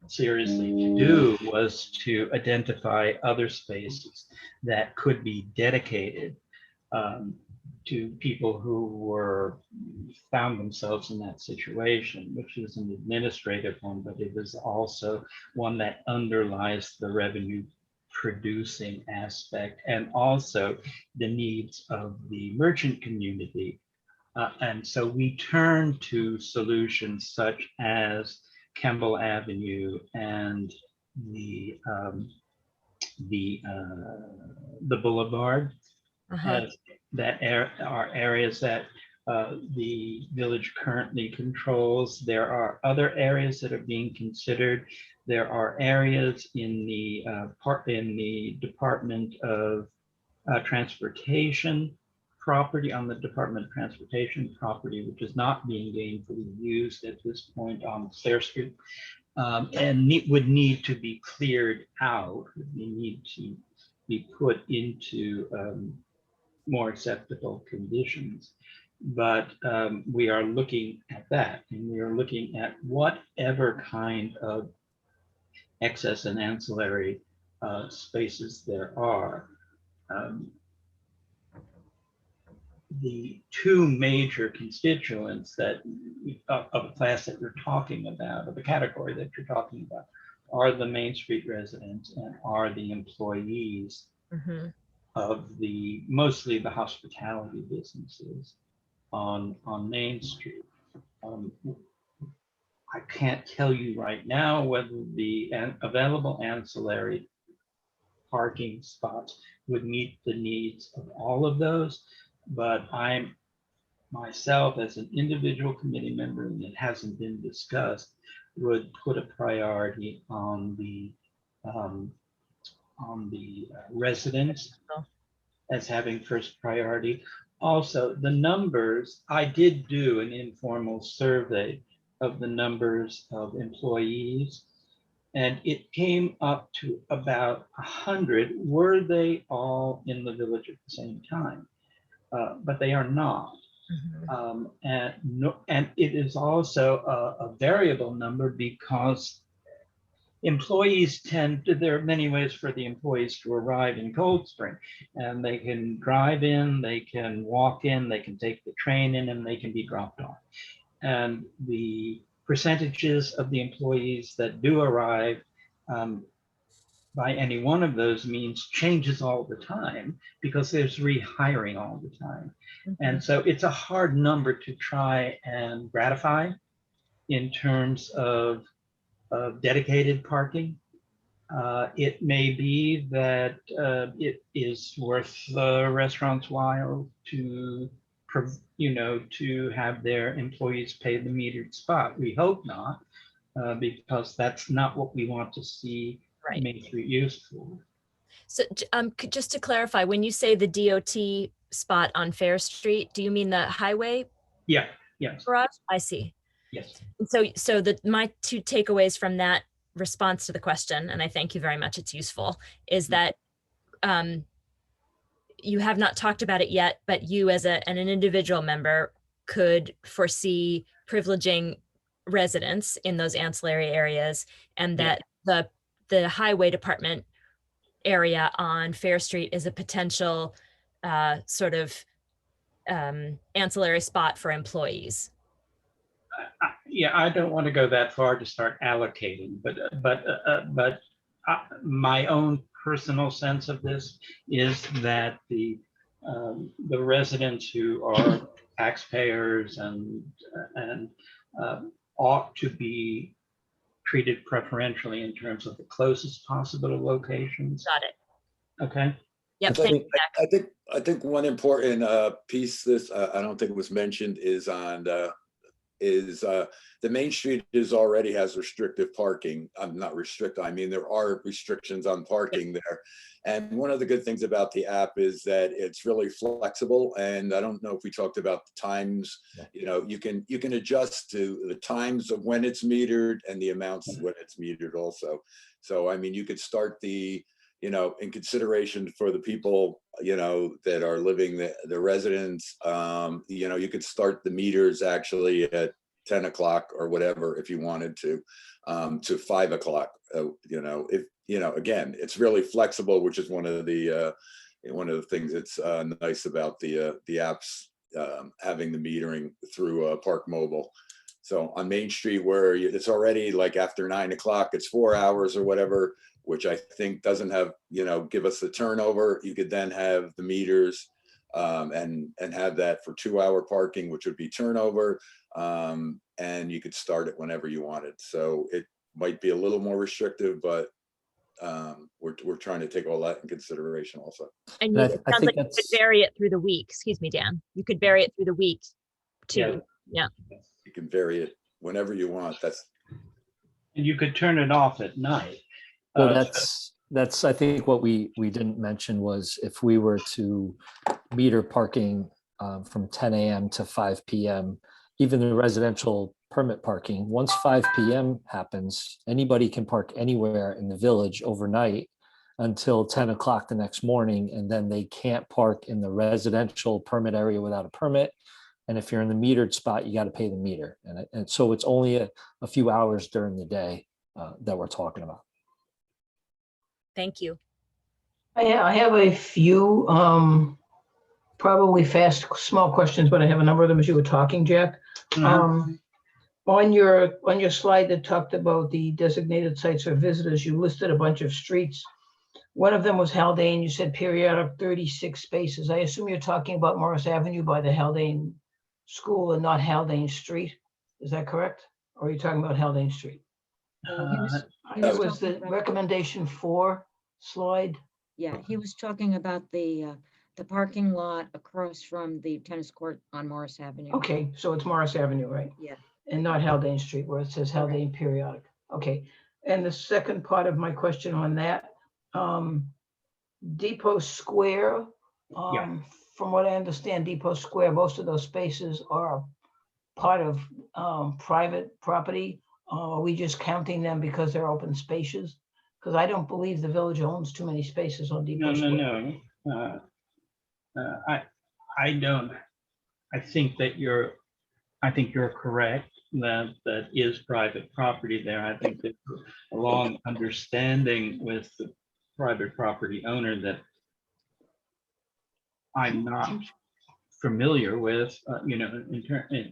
seriously to do was to identify other spaces that could be dedicated to people who found themselves in that situation, which is an administrative one, but it is also one that underlies the revenue producing aspect and also the needs of the merchant community. And so we turn to solutions such as Campbell Avenue and the boulevard, Uh-huh. as that are areas that the village currently controls. There are other areas that are being considered. There are areas in the Department of Transportation property, on the Department of Transportation property, which is not being gainfully used at this point on Fair Street, and would need to be cleared out. We need to be put into more acceptable conditions. But we are looking at that, and we are looking at whatever kind of excess and ancillary spaces there are. The two major constituents that of a class that you're talking about, of the category that you're talking about, are the Main Street residents and are the employees Mhm. of mostly the hospitality businesses on Main Street. I can't tell you right now whether the available ancillary parking spots would meet the needs of all of those, but I'm myself as an individual committee member, and it hasn't been discussed, would put a priority on the residents as having first priority. Also, the numbers, I did do an informal survey of the numbers of employees, and it came up to about 100. Were they all in the village at the same time? But they are not. Mhm. And it is also a variable number because employees there are many ways for the employees to arrive in Cold Spring, and they can drive in, they can walk in, they can take the train in, and they can be dropped off. And the percentages of the employees that do arrive by any one of those means changes all the time because there's rehiring all the time. And so it's a hard number to try and gratify in terms of dedicated parking. It may be that it is worth the restaurant's while to, to have their employees pay the metered spot. We hope not, because that's not what we want to see Right. Main Street used for. So just to clarify, when you say the DOT spot on Fair Street, do you mean the highway Yeah, yes, garage? I see. yes. And so my two takeaways from that response to the question, and I thank you very much, it's useful, is that you have not talked about it yet, but you as an individual member could foresee privileging residents in those ancillary areas, and that the highway department area on Fair Street is a potential sort of ancillary spot for employees. Yeah, I don't want to go that far to start allocating, but my own personal sense of this is that the residents who are taxpayers and ought to be treated preferentially in terms of the closest possible locations. Got it. Okay. Yep. Thank you, Jack. I think one important piece this I don't think it was mentioned is on the Main Street already has restrictive parking. Not restrict, I mean, there are restrictions on parking there. And one of the good things about the app is that it's really flexible. And I don't know if we talked about the times, you can adjust to the times of when it's metered and the amounts when it's metered also. So, I mean, you could start in consideration for the people, that are living the residents, you could start the meters actually at 10 o'clock or whatever, if you wanted to 5 o'clock. Again, it's really flexible, which is one of the things that's nice about the apps having the metering through ParkMobile. So on Main Street, where it's already like after 9 o'clock, it's 4 hours or whatever, which I think doesn't have, give us the turnover. You could then have the meters and have that for 2-hour parking, which would be turnover. And you could start it whenever you wanted. So it might be a little more restrictive, but we're trying to take all that in consideration also. And And it I sounds think like you could that's- vary it through the week. Excuse me, Dan. You could vary it through the week too. Yeah. You can vary it whenever you want. And you could turn it off at night. Well, that's I think what we didn't mention was if we were to meter parking from 10 a.m. to 5 p.m., even the residential permit parking, once 5 p.m. happens, anybody can park anywhere in the village overnight until 10 o'clock the next morning, and then they can't park in the residential permit area without a permit. And if you're in the metered spot, you got to pay the meter. And so it's only a few hours during the day that we're talking about. Thank you. I have a few probably fast, small questions, but I have a number of them as you were talking, Jack. On your slide that talked about the designated sites for visitors, you listed a bunch of streets. One of them was Haldane. You said periodic 36 spaces. I assume you're talking about Morris Avenue by the Haldane School and not Haldane Street. Is that correct? Or are you talking about Haldane Street? It was the recommendation 4 slide. Yeah, he was talking about the parking lot across from the tennis court on Morris Avenue. Okay, so it's Morris Avenue, right? Yeah. And not Haldane Street where it says Haldane periodic. Okay. And the second part of my question on that, Depot Square, from what I understand, Depot Square, most of those spaces are part of private property. Are we just counting them because they're open spaces? Because I don't believe the village owns too many spaces on Depot Square. No. I don't. I think you're correct that is private property there. I think there's a long understanding with the private property owner that I'm not familiar with, in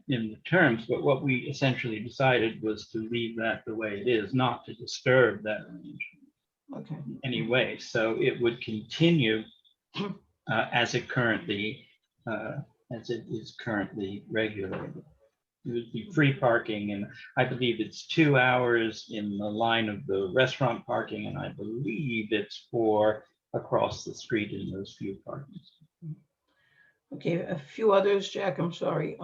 the terms, but what we essentially decided was to leave that the way it is, not to disturb that arrangement in any way. So it would continue as it is currently regulated. It would be free parking, and I believe it's 2 hours in the line of the restaurant parking, and I believe it's for across the street in those few parkings. Okay, a few others, Jack, I'm sorry.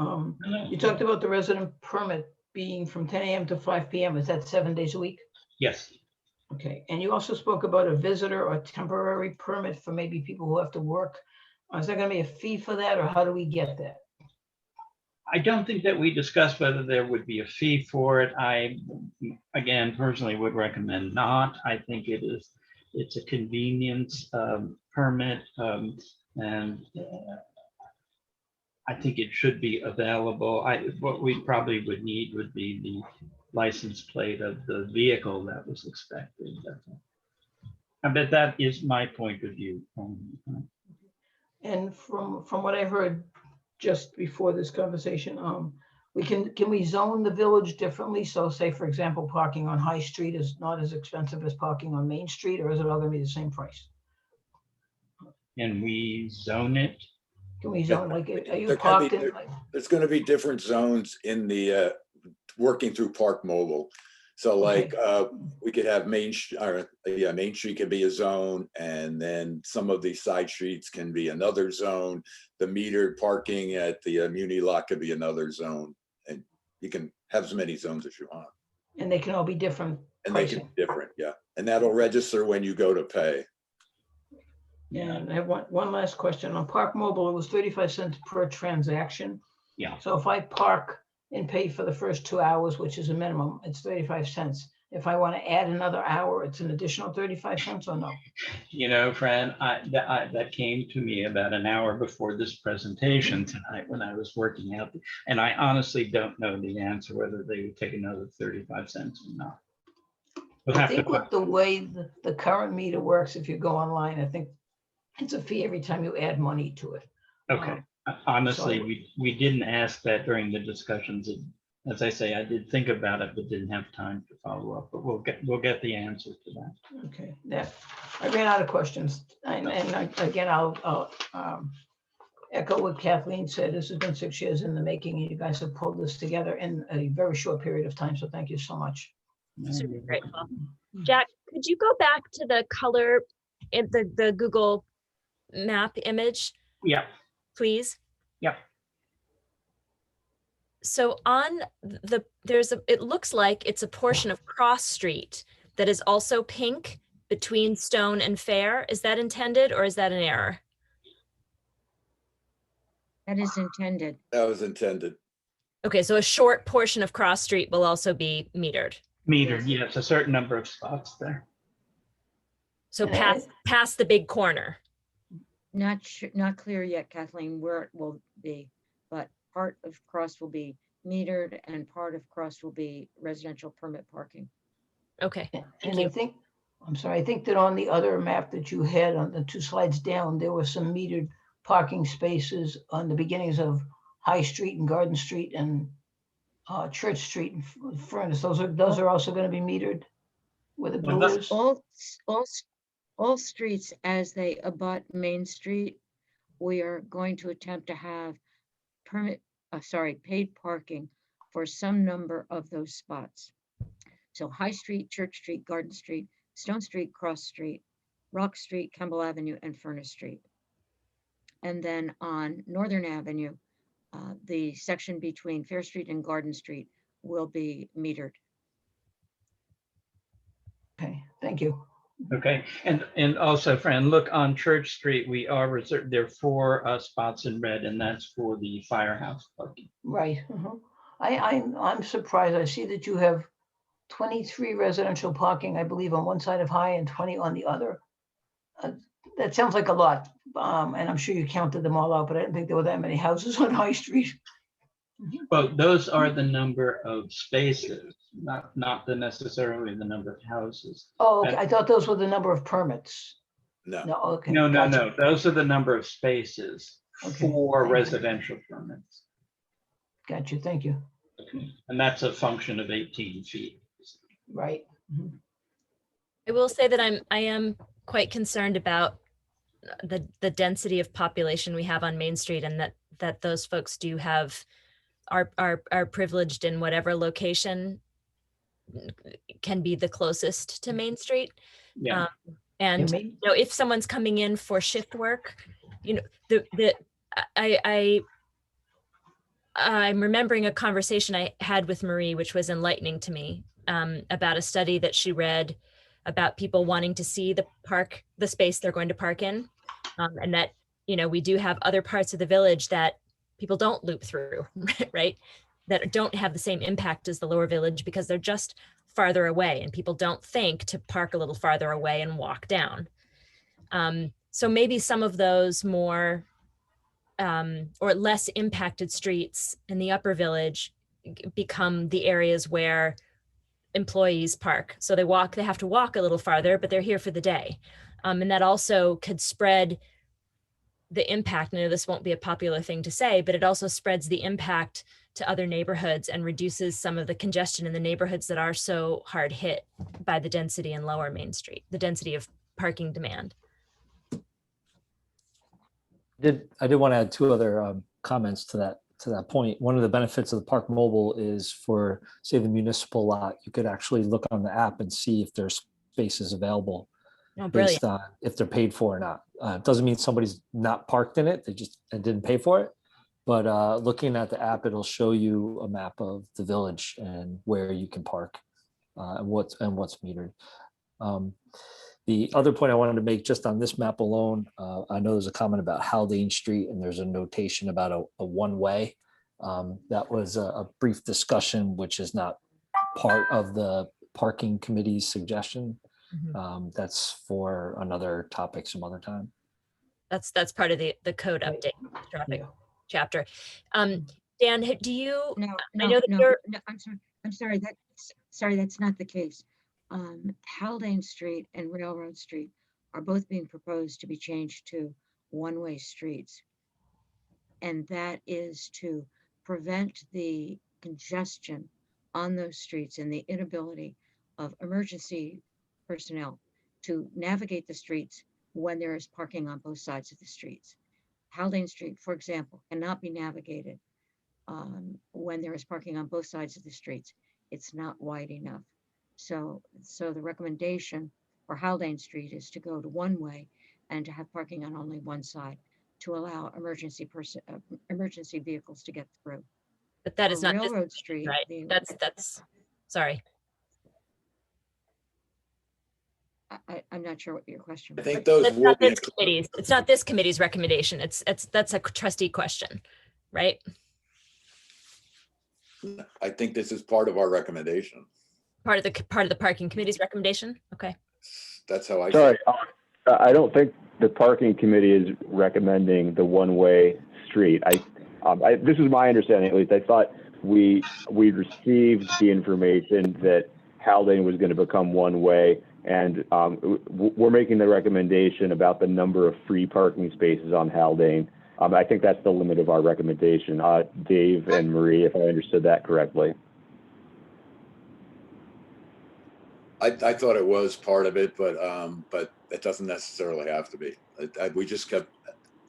You talked about the resident permit being from 10 a.m. to 5 p.m. Is that 7 days a week? Yes. Okay, and you also spoke about a visitor or temporary permit for maybe people who have to work. Is there going to be a fee for that, or how do we get that? I don't think that we discussed whether there would be a fee for it. I, again, personally would recommend not. I think it's a convenience permit, and I think it should be available. What we probably would need would be the license plate of the vehicle that was expected. I bet that is my point of view. And from what I heard just before this conversation, can we zone the village differently? So say, for example, parking on High Street is not as expensive as parking on Main Street, or is it all gonna be the same price? Can we zone it? Can we zone, like, are you There can parked be- in? There's going to be different zones in the working through ParkMobile. So like we could have Main Street could be a zone, and then some of the side streets can be another zone. The metered parking at the Muni lot could be another zone, and you can have as many zones as you want. And they can all be different And they can pricing. be different, yeah. And that'll register when you go to pay. Yeah, and I have one last question. On ParkMobile, it was 35 cents per transaction. Yeah. So if I park and pay for the first 2 hours, which is a minimum, it's 35 cents. if I want to add another hour, it's an additional 35 cents or no? You know, Fran, that came to me about an hour before this presentation tonight when I was working out. And I honestly don't know the answer, whether they would take another 35 cents or not. We'll I have to think with put, the way the current meter works, if you go online, I think it's a fee every time you add money to it. okay. Honestly, we didn't ask that during the discussions. As I say, I did think about it, but didn't have time to follow up, but we'll get the answer to that. Okay, I ran out of questions. Again, I'll echo what Kathleen said. This has been 6 years in the making, and you guys have pulled this together in a very short period of time. So thank you so much. Super grateful. Jack, could you go back to the color in the Google map image, Yeah, please? yeah. So on it looks like it's a portion of Cross Street that is also pink between Stone and Fair. Is that intended or is that an error? That is intended. That was intended. Okay, so a short portion of Cross Street will also be metered. Metered, yes, a certain number of spots there. So And past the big corner. Not clear yet, Kathleen, where it will be, but part of Cross will be metered and part of Cross will be residential permit parking. Okay, And thank I you. think, I'm sorry, I think that on the other map that you had on the 2 slides down, there were some metered parking spaces on the beginnings of High Street and Garden Street and Church Street and Furnace. Those are also going to be metered where the Well, blue that's is. All streets as they abut Main Street, we are going to attempt to have paid parking for some number of those spots. So High Street, Church Street, Garden Street, Stone Street, Cross Street, Rock Street, Campbell Avenue, and Furnace Street. And then on Northern Avenue, the section between Fair Street and Garden Street will be metered. Okay, thank you. okay. And also, Fran, look on Church Street, we are reserved, there are 4 spots in red, and that's for the firehouse parking. Right. I'm surprised. I see that you have 23 residential parking, I believe, on one side of High and 20 on the other. That sounds like a lot. And I'm sure you counted them all out, but I didn't think there were that many houses on High Street. But those are the number of spaces, not necessarily the number of houses. Oh, okay. I thought those were the number of permits. No. No, okay. No, gotcha. those are the number of spaces Okay, for thank you. residential permits. Got you. Thank you. And that's a function of 18 feet. Right. Mhm. I will say that I am quite concerned about the density of population we have on Main Street, and that those folks do have are privileged in whatever location can be the closest to Main Street. Yeah. And Yeah, you know, if someone's coming in for shift work, you know, I'm remembering a conversation I had with Marie, which was enlightening to me, about a study that she read about people wanting to see the space they're going to park in, and that, you know, we do have other parts of the village that people don't loop through, right? That don't have the same impact as the lower village because they're just farther away, and people don't think to park a little farther away and walk down. So maybe some of those more or less impacted streets in the upper village become the areas where employees park. So they have to walk a little farther, but they're here for the day. And that also could spread the impact. I know this won't be a popular thing to say, but it also spreads the impact to other neighborhoods and reduces some of the congestion in the neighborhoods that are so hard hit by the density in Lower Main Street, the density of parking demand. I did want to add 2 other comments to that point. One of the benefits of the ParkMobile is for, say, the municipal lot, you could actually look on the app and see if there's spaces available Oh, brilliant. based on if they're paid for or not. It doesn't mean somebody's not parked in it, they just didn't pay for it. But looking at the app, it'll show you a map of the village and where you can park and what's metered. The other point I wanted to make just on this map alone, I know there's a comment about Haldane Street and there's a notation about a one-way. That was a brief discussion, which is not part of the parking committee's suggestion. Mhm. That's for another topic some other time. That's part of the code Right. update, traffic Yeah. chapter. Dan, do you, No, I no, know that no, you're, no, I'm sorry, sorry, that's not the case. Haldane Street and Railroad Street are both being proposed to be changed to one-way streets. And that is to prevent the congestion on those streets and the inability of emergency personnel to navigate the streets when there is parking on both sides of the streets. Haldane Street, for example, cannot be navigated when there is parking on both sides of the streets. It's not wide enough. So the recommendation for Haldane Street is to go to one way and to have parking on only one side to allow emergency vehicles to get through. but that For is not this, Railroad Street, right? That's, sorry. I'm not sure what your question I was. think those That's will not be, this committee's, it's not this committee's recommendation. That's a trustee question, right? I think this is part of our recommendation. Part of the parking committee's recommendation? Okay. That's how I. Sorry, I don't think the parking committee is recommending the one-way street. This is my understanding, at least. I thought we received the information that Haldane was going to become one-way, and we're making the recommendation about the number of free parking spaces on Haldane. I think that's the limit of our recommendation. Dave and Marie, if I understood that correctly. I thought it was part of it, but it doesn't necessarily have to be. We just kept,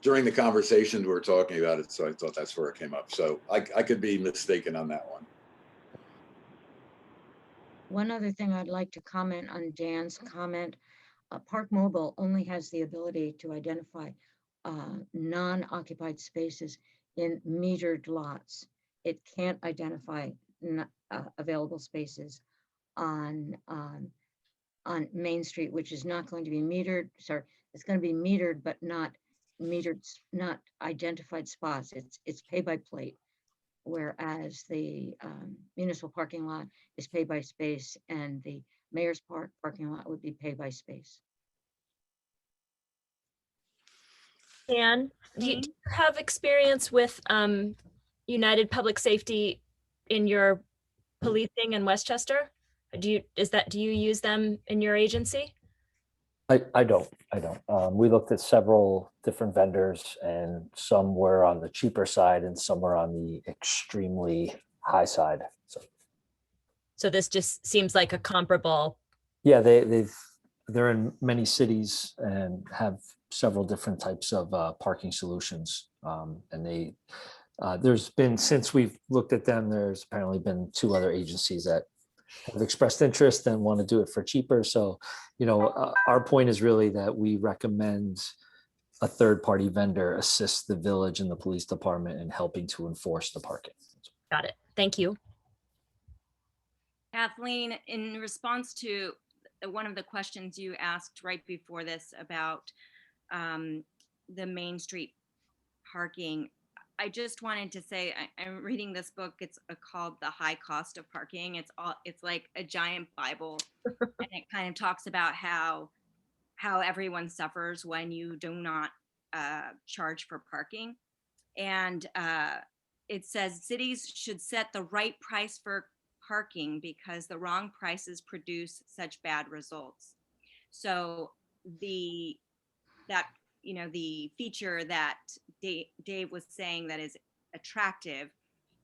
during the conversations we were talking about it, so I thought that's where it came up. So I could be mistaken on that one. One other thing I'd like to comment on Dan's comment, ParkMobile only has the ability to identify non-occupied spaces in metered lots. It can't identify available spaces on Main Street, which is not going to be metered. Sorry, it's going to be metered, but not metered, not identified spots. It's pay by plate, whereas the municipal parking lot is pay by space, and the mayor's parking lot would be pay by space. Dan, do you have experience with United Public Safety in your policing in Westchester? Do you use them in your agency? I don't. We looked at several different vendors, and some were on the cheaper side and some were on the extremely high side. So this just seems like a comparable. Yeah, they're in many cities and have several different types of parking solutions. And there's been, since we've looked at them, there's apparently been 2 other agencies that have expressed interest and want to do it for cheaper. So, our point is really that we recommend a third-party vendor assist the village and the police department in helping to enforce the parking. Got it. Thank you. Kathleen, in response to one of the questions you asked right before this about the Main Street parking, I just wanted to say I'm reading this book. It's called The High Cost of Parking. It's like a giant Bible, and it kind of talks about how everyone suffers when you do not charge for parking, and it says cities should set the right price for parking because the wrong prices produce such bad results. So the feature that Dave was saying that is attractive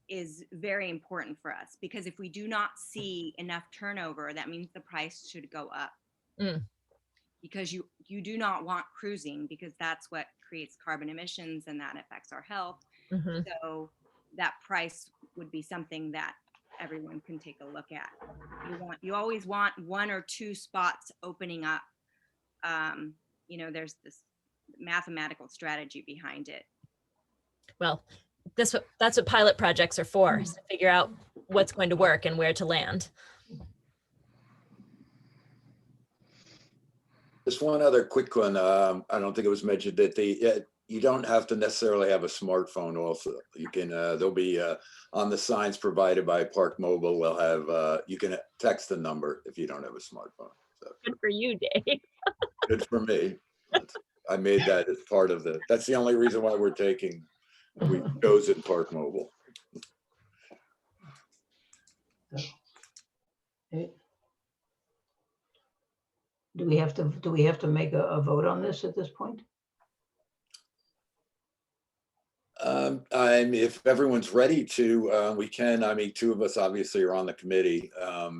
is very important for us, because if we do not see enough turnover, that means the price should go up. Because you do not want cruising, because that's what creates carbon emissions and that affects our health. So that price would be something that everyone can take a look at. You always want 1 or 2 spots opening up. There's this mathematical strategy behind it. Well, that's what pilot projects are for, is to figure out what's going to work and where to land. Just one other quick one. I don't think it was mentioned that you don't have to necessarily have a smartphone also. You can, there'll be on the signs provided by ParkMobile, they'll have, you can text the number if you don't have a smartphone. So Good for you, Dave. good for me. I made that as part of the, that's the only reason why we've chosen ParkMobile. Do we have to make a vote on this at this point? If everyone's ready to, we can. I mean, two of us obviously are on the committee.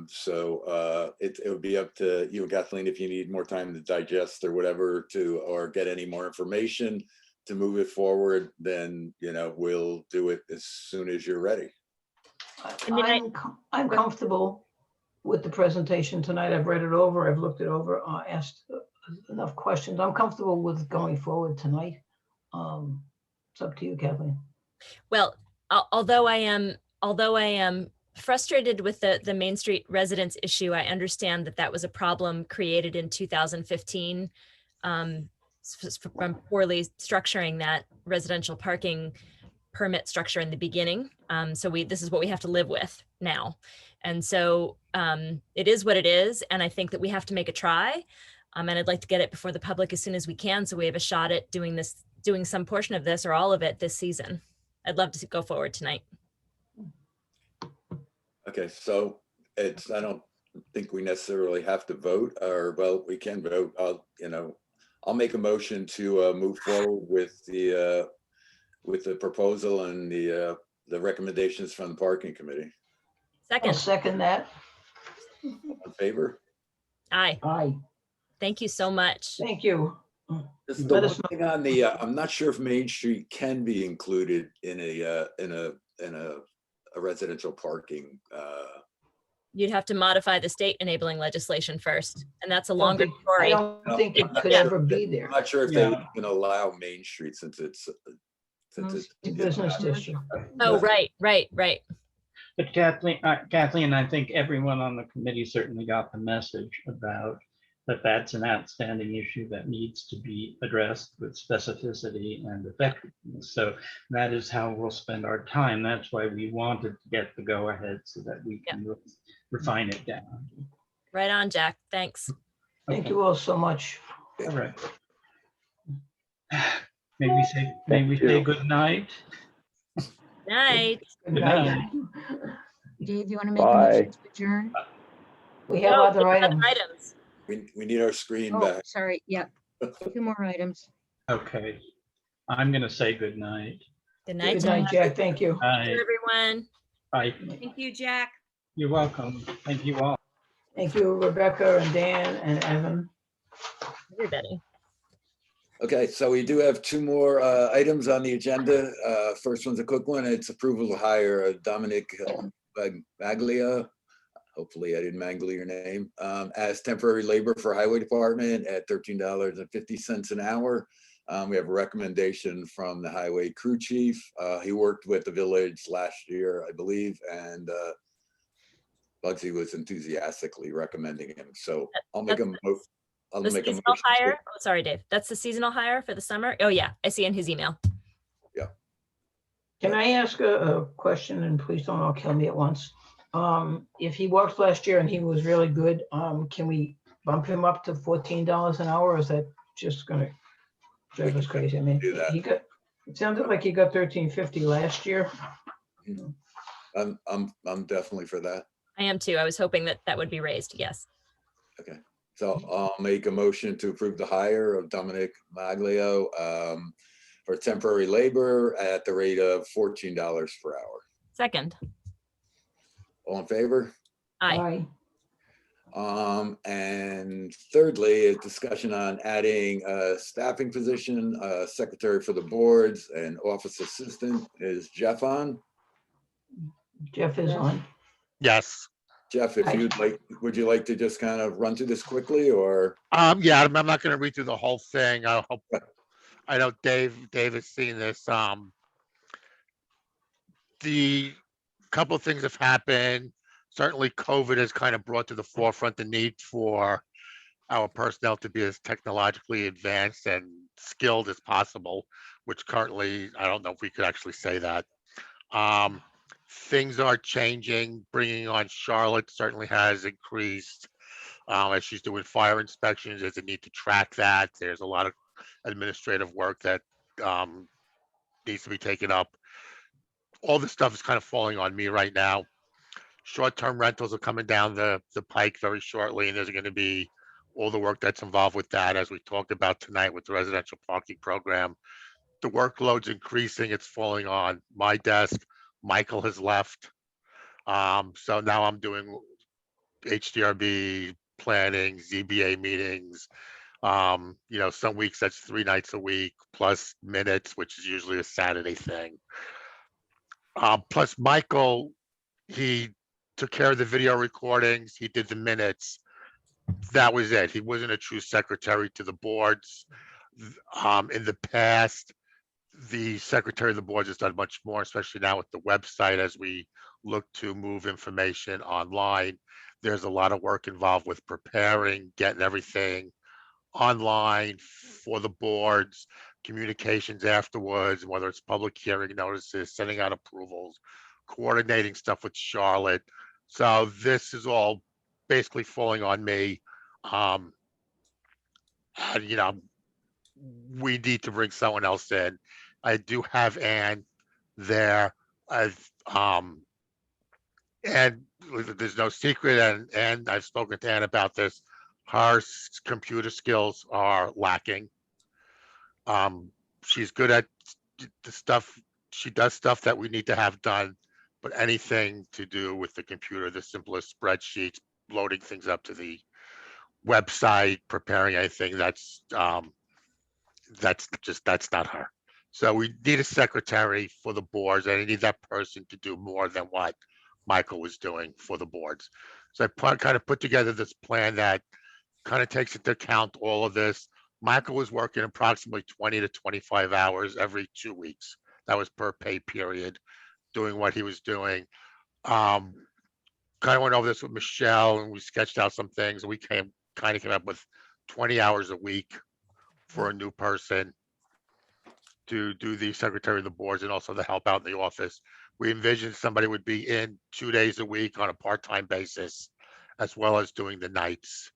So it would be up to you and Kathleen if you need more time to digest or whatever or get any more information to move it forward, then, we'll do it as soon as you're ready. I'm comfortable with the presentation tonight. I've read it over, I've looked it over, asked enough questions. I'm comfortable with going forward tonight. It's up to you, Kathleen. Well, although I am frustrated with the Main Street residents issue, I understand that was a problem created in 2015 from poorly structuring that residential parking permit structure in the beginning. So this is what we have to live with now. And so it is what it is. And I think that we have to make a try. And I'd like to get it before the public as soon as we can, so we have a shot at doing some portion of this or all of it this season. I'd love to go forward tonight. Okay, so I don't think we necessarily have to vote, or, well, we can vote. I'll make a motion to move forward with the proposal and the recommendations from the parking committee. I'll Second. second that. In favor? Aye. Aye. Thank you so much. Thank you. Just Let the us one thing on the, I'm not sure if Main Street can be included in a residential parking. You'd have to modify the state enabling legislation first, and that's a I longer don't story. think it could Yeah. ever be there. I'm not sure if they can allow Main Street since it's The business district. Oh, right. But Kathleen, I think everyone on the committee certainly got the message about that's an outstanding issue that needs to be addressed with specificity and effectiveness. So that is how we'll spend our time. That's why we wanted to get the go ahead so that we can refine it down. Right on, Jack. Thanks. Thank you all so much. All right. May we say good night? Night. Good Good night. night. Dave, you want to make a Bye. motion to adjourn? We have No, other we have items. we need our screen Oh, back. sorry. Yep. 2 more items. Okay. I'm going to say good night. Good night, Good night, Jack. Jack. Thank you. Thank you, Bye. everyone. Bye. Thank you, Jack. You're welcome. Thank you all. Thank you, Rebecca and Dan and Evan. Everybody. Okay, so we do have two more items on the agenda. First one's a quick one. It's approval to hire Dominic Maglia. Hopefully I didn't mangle your name, as temporary labor for Highway Department at $13.50 an hour. We have a recommendation from the Highway Crew Chief. He worked with the village last year, I believe, and Bugsy was enthusiastically recommending him. So I'll make a motion. The seasonal hire. Oh, sorry, Dave. That's the seasonal hire for the summer. Oh, yeah. I see in his email. Can I ask a question, and please don't all kill me at once? If he worked last year and he was really good, can we bump him up to $14 an hour? Or is that just gonna drive us crazy? I mean, do that. it sounded like he got $13.50 last year. I'm definitely for that. I am too. I was hoping that would be raised. Yes. Okay, so I'll make a motion to approve the hire of Dominic Maglio for temporary labor at the rate of $14 per hour. Second. All in favor? Aye. And thirdly, a discussion on adding a staffing position, secretary for the boards and office assistant. Is Jeff on? Jeff is on. Yes. Jeff, if you'd like, would you like to just kind of run through this quickly, or? Yeah, I'm not going to read through the whole thing. I know Dave has seen this. The couple of things have happened. Certainly COVID has kind of brought to the forefront the need for our personnel to be as technologically advanced and skilled as possible, which currently, I don't know if we could actually say that. Things are changing. Bringing on Charlotte certainly has increased. As she's doing fire inspections, there's a need to track that. There's a lot of administrative work that needs to be taken up. All this stuff is kind of falling on me right now. Short-term rentals are coming down the pike very shortly, and there's going to be all the work that's involved with that, as we talked about tonight with the residential parking program. The workload's increasing. It's falling on my desk. Michael has left. So now I'm doing HDRB planning, ZBA meetings. Some weeks that's 3 nights a week plus minutes, which is usually a Saturday thing. Plus Michael, he took care of the video recordings. He did the minutes. That was it. He wasn't a true secretary to the boards. In the past, the secretary of the boards has done much more, especially now with the website as we look to move information online. There's a lot of work involved with preparing, getting everything online for the boards, communications afterwards, whether it's public hearing notices, sending out approvals, coordinating stuff with Charlotte. So this is all basically falling on me. And, we need to bring someone else in. I do have Ann there. And there's no secret, and I've spoken to Ann about this. Her computer skills are lacking. She's good at the stuff. She does stuff that we need to have done, but anything to do with the computer, the simplest spreadsheets, loading things up to the website, preparing anything, that's not her. So we need a secretary for the boards, and I need that person to do more than what Michael was doing for the boards. So I kind of put together this plan that kind of takes into account all of this. Michael was working approximately 20 to 25 hours every 2 weeks. That was per pay period, doing what he was doing. Kind of went over this with Michelle, and we sketched out some things. We came up with 20 hours a week for a new person to do the secretary of the boards and also to help out in the office. We envisioned somebody would be in 2 days a week on a part-time basis, as well as doing the nights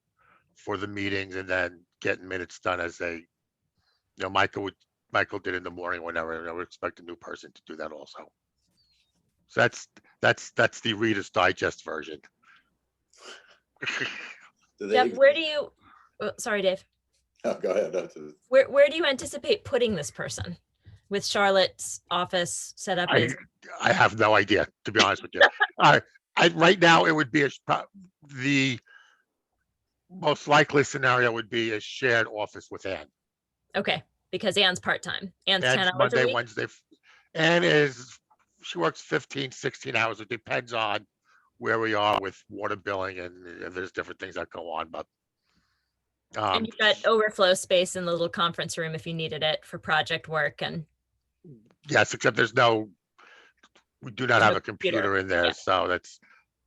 for the meetings and then getting minutes done as Michael did in the morning whenever, and I would expect a new person to do that also. So that's the Reader's Digest version. Deb, where do you, sorry, Dave. Oh, go ahead. Where do you anticipate putting this person with Charlotte's office set up? I have no idea, to be honest with you. Right now, it would be the most likely scenario would be a shared office with Ann. Okay, because Ann's part-time. Ann's 10 hours Monday, a week? Wednesday. Ann she works 15, 16 hours. It depends on where we are with water billing, and there's different things that go on, but and you've got overflow space in the little conference room if you needed it for project work. And yes, except we do not have a computer in there. Yeah. So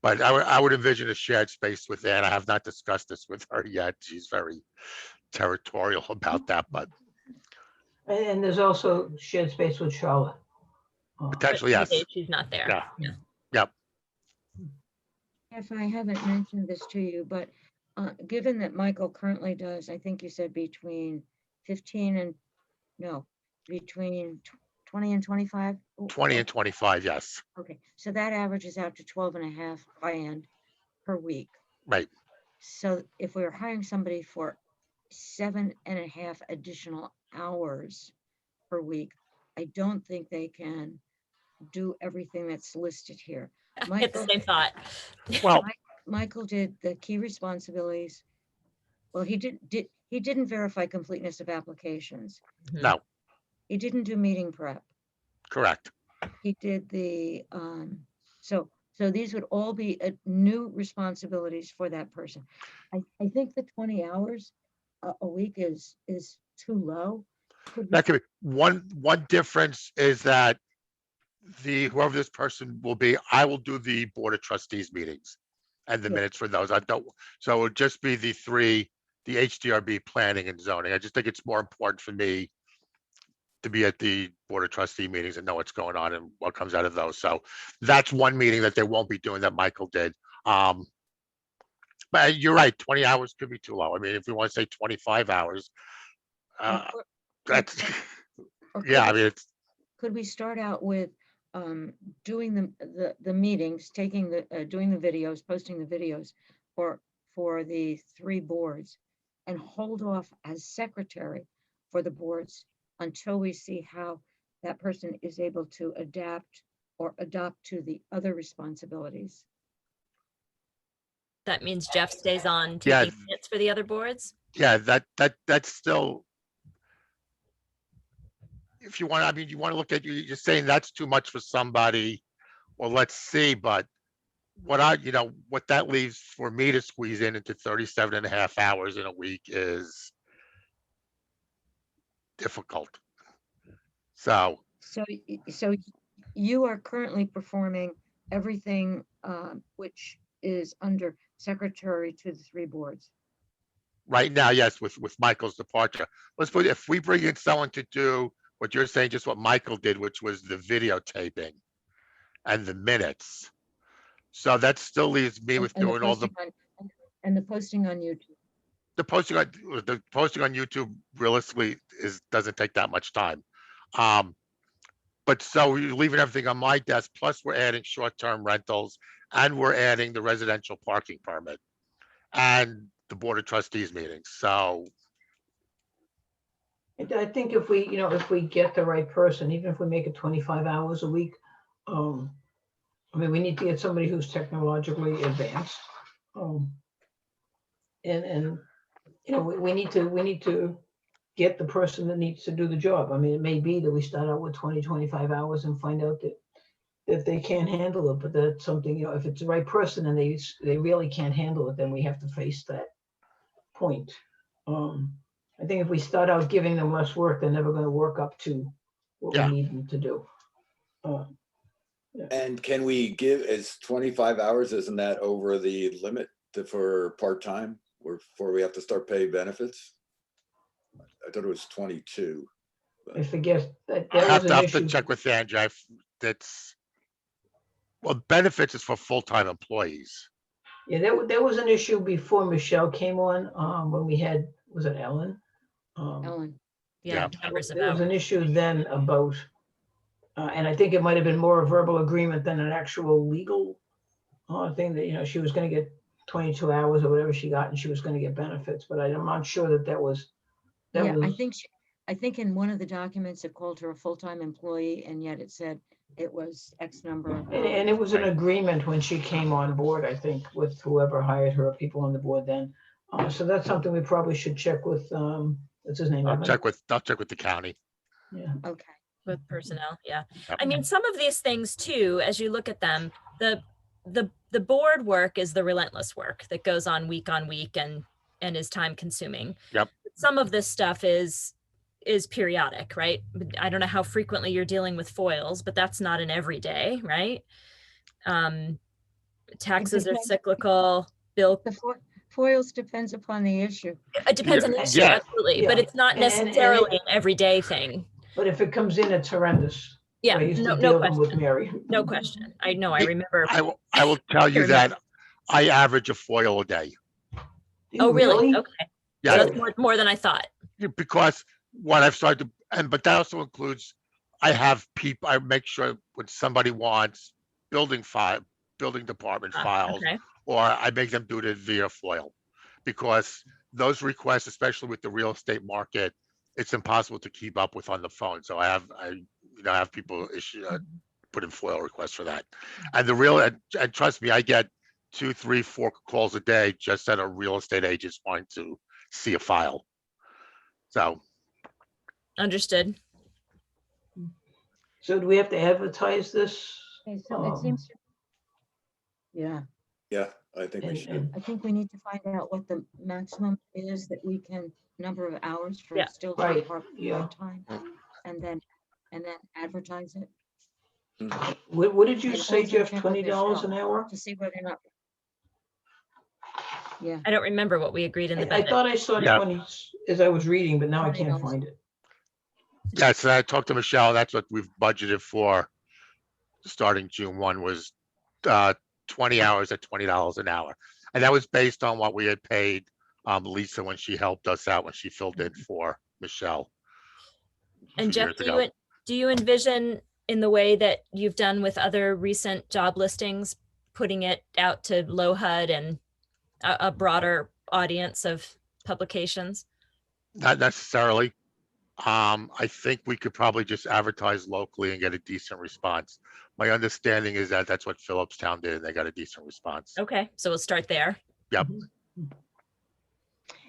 but I would envision a shared space with Ann. I have not discussed this with her yet. She's very territorial about that, but. And there's also shared space with Charlotte. Potentially, yes. She's not there. Yeah. Yep. If I haven't mentioned this to you, but given that Michael currently does, I think you said between 20 and 25? 20 and 25, yes. Okay, so that averages out to 12 and a half by end per week. Right. So if we were hiring somebody for 7.5 additional hours per week, I don't think they can do everything that's listed here. I had the same thought. Well, Michael did the key responsibilities. Well, he didn't verify completeness of applications. No. He didn't do meeting prep. Correct. He did the so these would all be new responsibilities for that person. I think the 20 hours a week is too low. That could be one difference is that whoever this person will be, I will do the Board of Trustees meetings and the minutes for those. I don't, so it would just be the the HDRB planning and zoning. I just think it's more important for me to be at the Board of Trustee meetings and know what's going on and what comes out of those. So that's one meeting that they won't be doing that Michael did. But you're right, 20 hours could be too low. I mean, if we want to say 25 hours, that's, Or yeah, I mean, it's, could we start out with doing the meetings, taking the doing the videos, posting the videos for the 3 boards, and hold off as secretary for the boards until we see how that person is able to adapt or adopt to the other responsibilities. That means Jeff stays on Yeah. taking minutes for the other boards? yeah, that's still, if you want, I mean, you want to look at, you're saying that's too much for somebody, well, let's see, but what what that leaves for me to squeeze in into 37 and a half hours in a week is difficult. So, So you are currently performing everything which is under secretary to the 3 boards. right now, yes, with Michael's departure, let's put, if we bring in someone to do what you're saying, just what Michael did, which was the videotaping and the minutes. So that still leaves me with doing all the posting on YouTube. the posting on YouTube realistically doesn't take that much time. But so we're leaving everything on my desk, plus we're adding short-term rentals and we're adding the residential parking permit and the Board of Trustees meetings. So I think if we, if we get the right person, even if we make it 25 hours a week, I mean, we need to get somebody who's technologically advanced. And we need to get the person that needs to do the job. I mean, it may be that we start out with 20, 25 hours and find out that they can't handle it, but that's something, if it's the right person and they really can't handle it, then we have to face that point. I think if we start out giving them less work, they're never going to work up to what we need them to do. And can we give, is 25 hours, isn't that over the limit for part-time, or before we have to start paying benefits? I thought it was 22. I forget that I was have an to issue. check with Andrew. That's, well, benefits is for full-time employees. Yeah, there was an issue before Michelle came on, when we had, was it Ellen? Ellen. Yeah, numbers of There was an hours. issue then about, and I think it might have been more a verbal agreement than an actual legal thing that, she was going to get 22 hours or whatever she got, and she was going to get benefits, but I'm not sure that was. Yeah, I think in one of the documents it called her a full-time employee, and yet it said it was X number of And hours. it was an agreement when she came on board, I think, with whoever hired her, people on the board then. So that's something we probably should check with, what's his name? I'll Evan? check with the county. Yeah. Okay. With personnel, yeah. Yep. I mean, some of these things too, as you look at them, the board work is the relentless work that goes on week and is time consuming. Yep. Some of this stuff is periodic, right? I don't know how frequently you're dealing with foils, but that's not an everyday, right? Taxes are cyclical. Bill, The foils depends upon the issue. it depends on the issue, Yeah. absolutely, but Yeah. it's not And necessarily an everyday thing. But if it comes in, it's horrendous. Yeah, I used to no deal with question. Mary. No question. I know, I Yeah, remember. I will tell you Hearing that I average a foil a day. Oh, really? Okay. Yeah, So that's more than I thought. because what I've started to, but that also includes, I have people, I make sure when somebody wants building department files, Okay. or I make them do it via foil, because those requests, especially with the real estate market, it's impossible to keep up with on the phone. So I have people issue, put in foil requests for that. And and trust me, I get 2, 3, 4 calls a day just that are real estate agents wanting to see a file. So. Understood. So do we have to advertise this? Okay, so it seems. Yeah, Yeah, I think we should. I think we need to find out what the maximum is that we can, number of hours for Yeah. still Right, part time, and then advertise it What did you And say, also Jeff? check with $20 an Michelle. hour? to see whether or not. Yeah. I don't remember what we agreed in the I budget. thought I saw Yeah. 20 as I was reading, but now I can't $20. find it. Yeah, so I talked to Michelle, that's what we've budgeted for, starting June 1 was 20 hours at $20 an hour. And that was based on what we had paid Lisa when she helped us out, when she filled in for Michelle. a And few Jeff, years do ago. do you envision, in the way that you've done with other recent job listings, putting it out to low HUD and a broader audience of publications? Not necessarily. I think we could probably just advertise locally and get a decent response. My understanding is that that's what Phillipstown did, and they got a decent response. Okay, so we'll start there. Yep.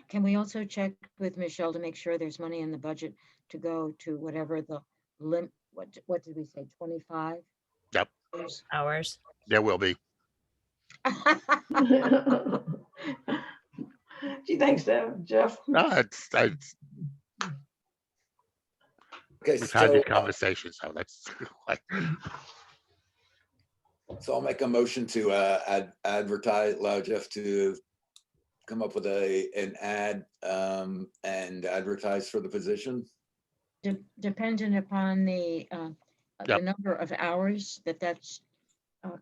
Can we also check with Michelle to make sure there's money in the budget to go to whatever the what did we say, 25? Yep. Hours. There will be. Gee, thanks, Jeff. No, it's Okay, we've had so, the conversation, so that's like, so I'll make a motion to advertise, allow Jeff to come up with an ad and advertise for the position. Dependent upon the Yep. number of hours that's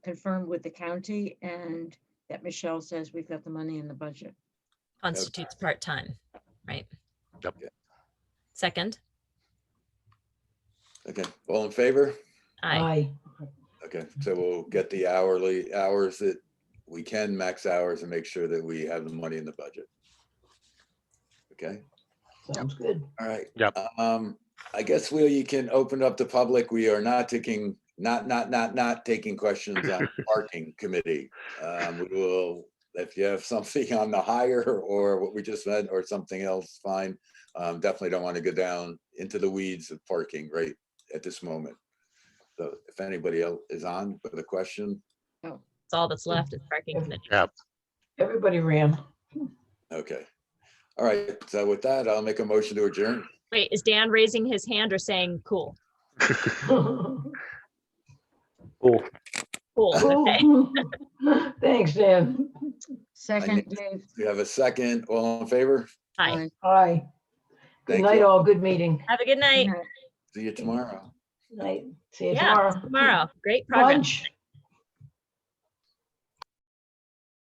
confirmed with the county, and that Michelle says we've got the money in the budget. Constitutes part-time, right? Yep. Second. Okay, all in favor? Aye. Okay, so we'll get the hourly hours that we can, max hours, and make sure that we have the money in the budget. Okay, Sounds good. all right. Yep. I guess you can open up the public. We are not taking, not taking questions on parking committee. We will, if you have something on the hire or what we just said or something else, fine. Definitely don't want to go down into the weeds of parking right at this moment. So if anybody else is on with a question, It's all that's left is parking committee. Yep. Everybody ran. okay. All right, so with that, I'll make a motion to adjourn. Wait, is Dan raising his hand or saying cool? Cool. Cool. Okay. Thanks, Dan. Second, Dave. We have a second, all in favor? Hi. Aye. Good Thank night, you. all. Good meeting. Have a good night. See you tomorrow. Night. See you Yeah, tomorrow. tomorrow. Great progress. Lunch.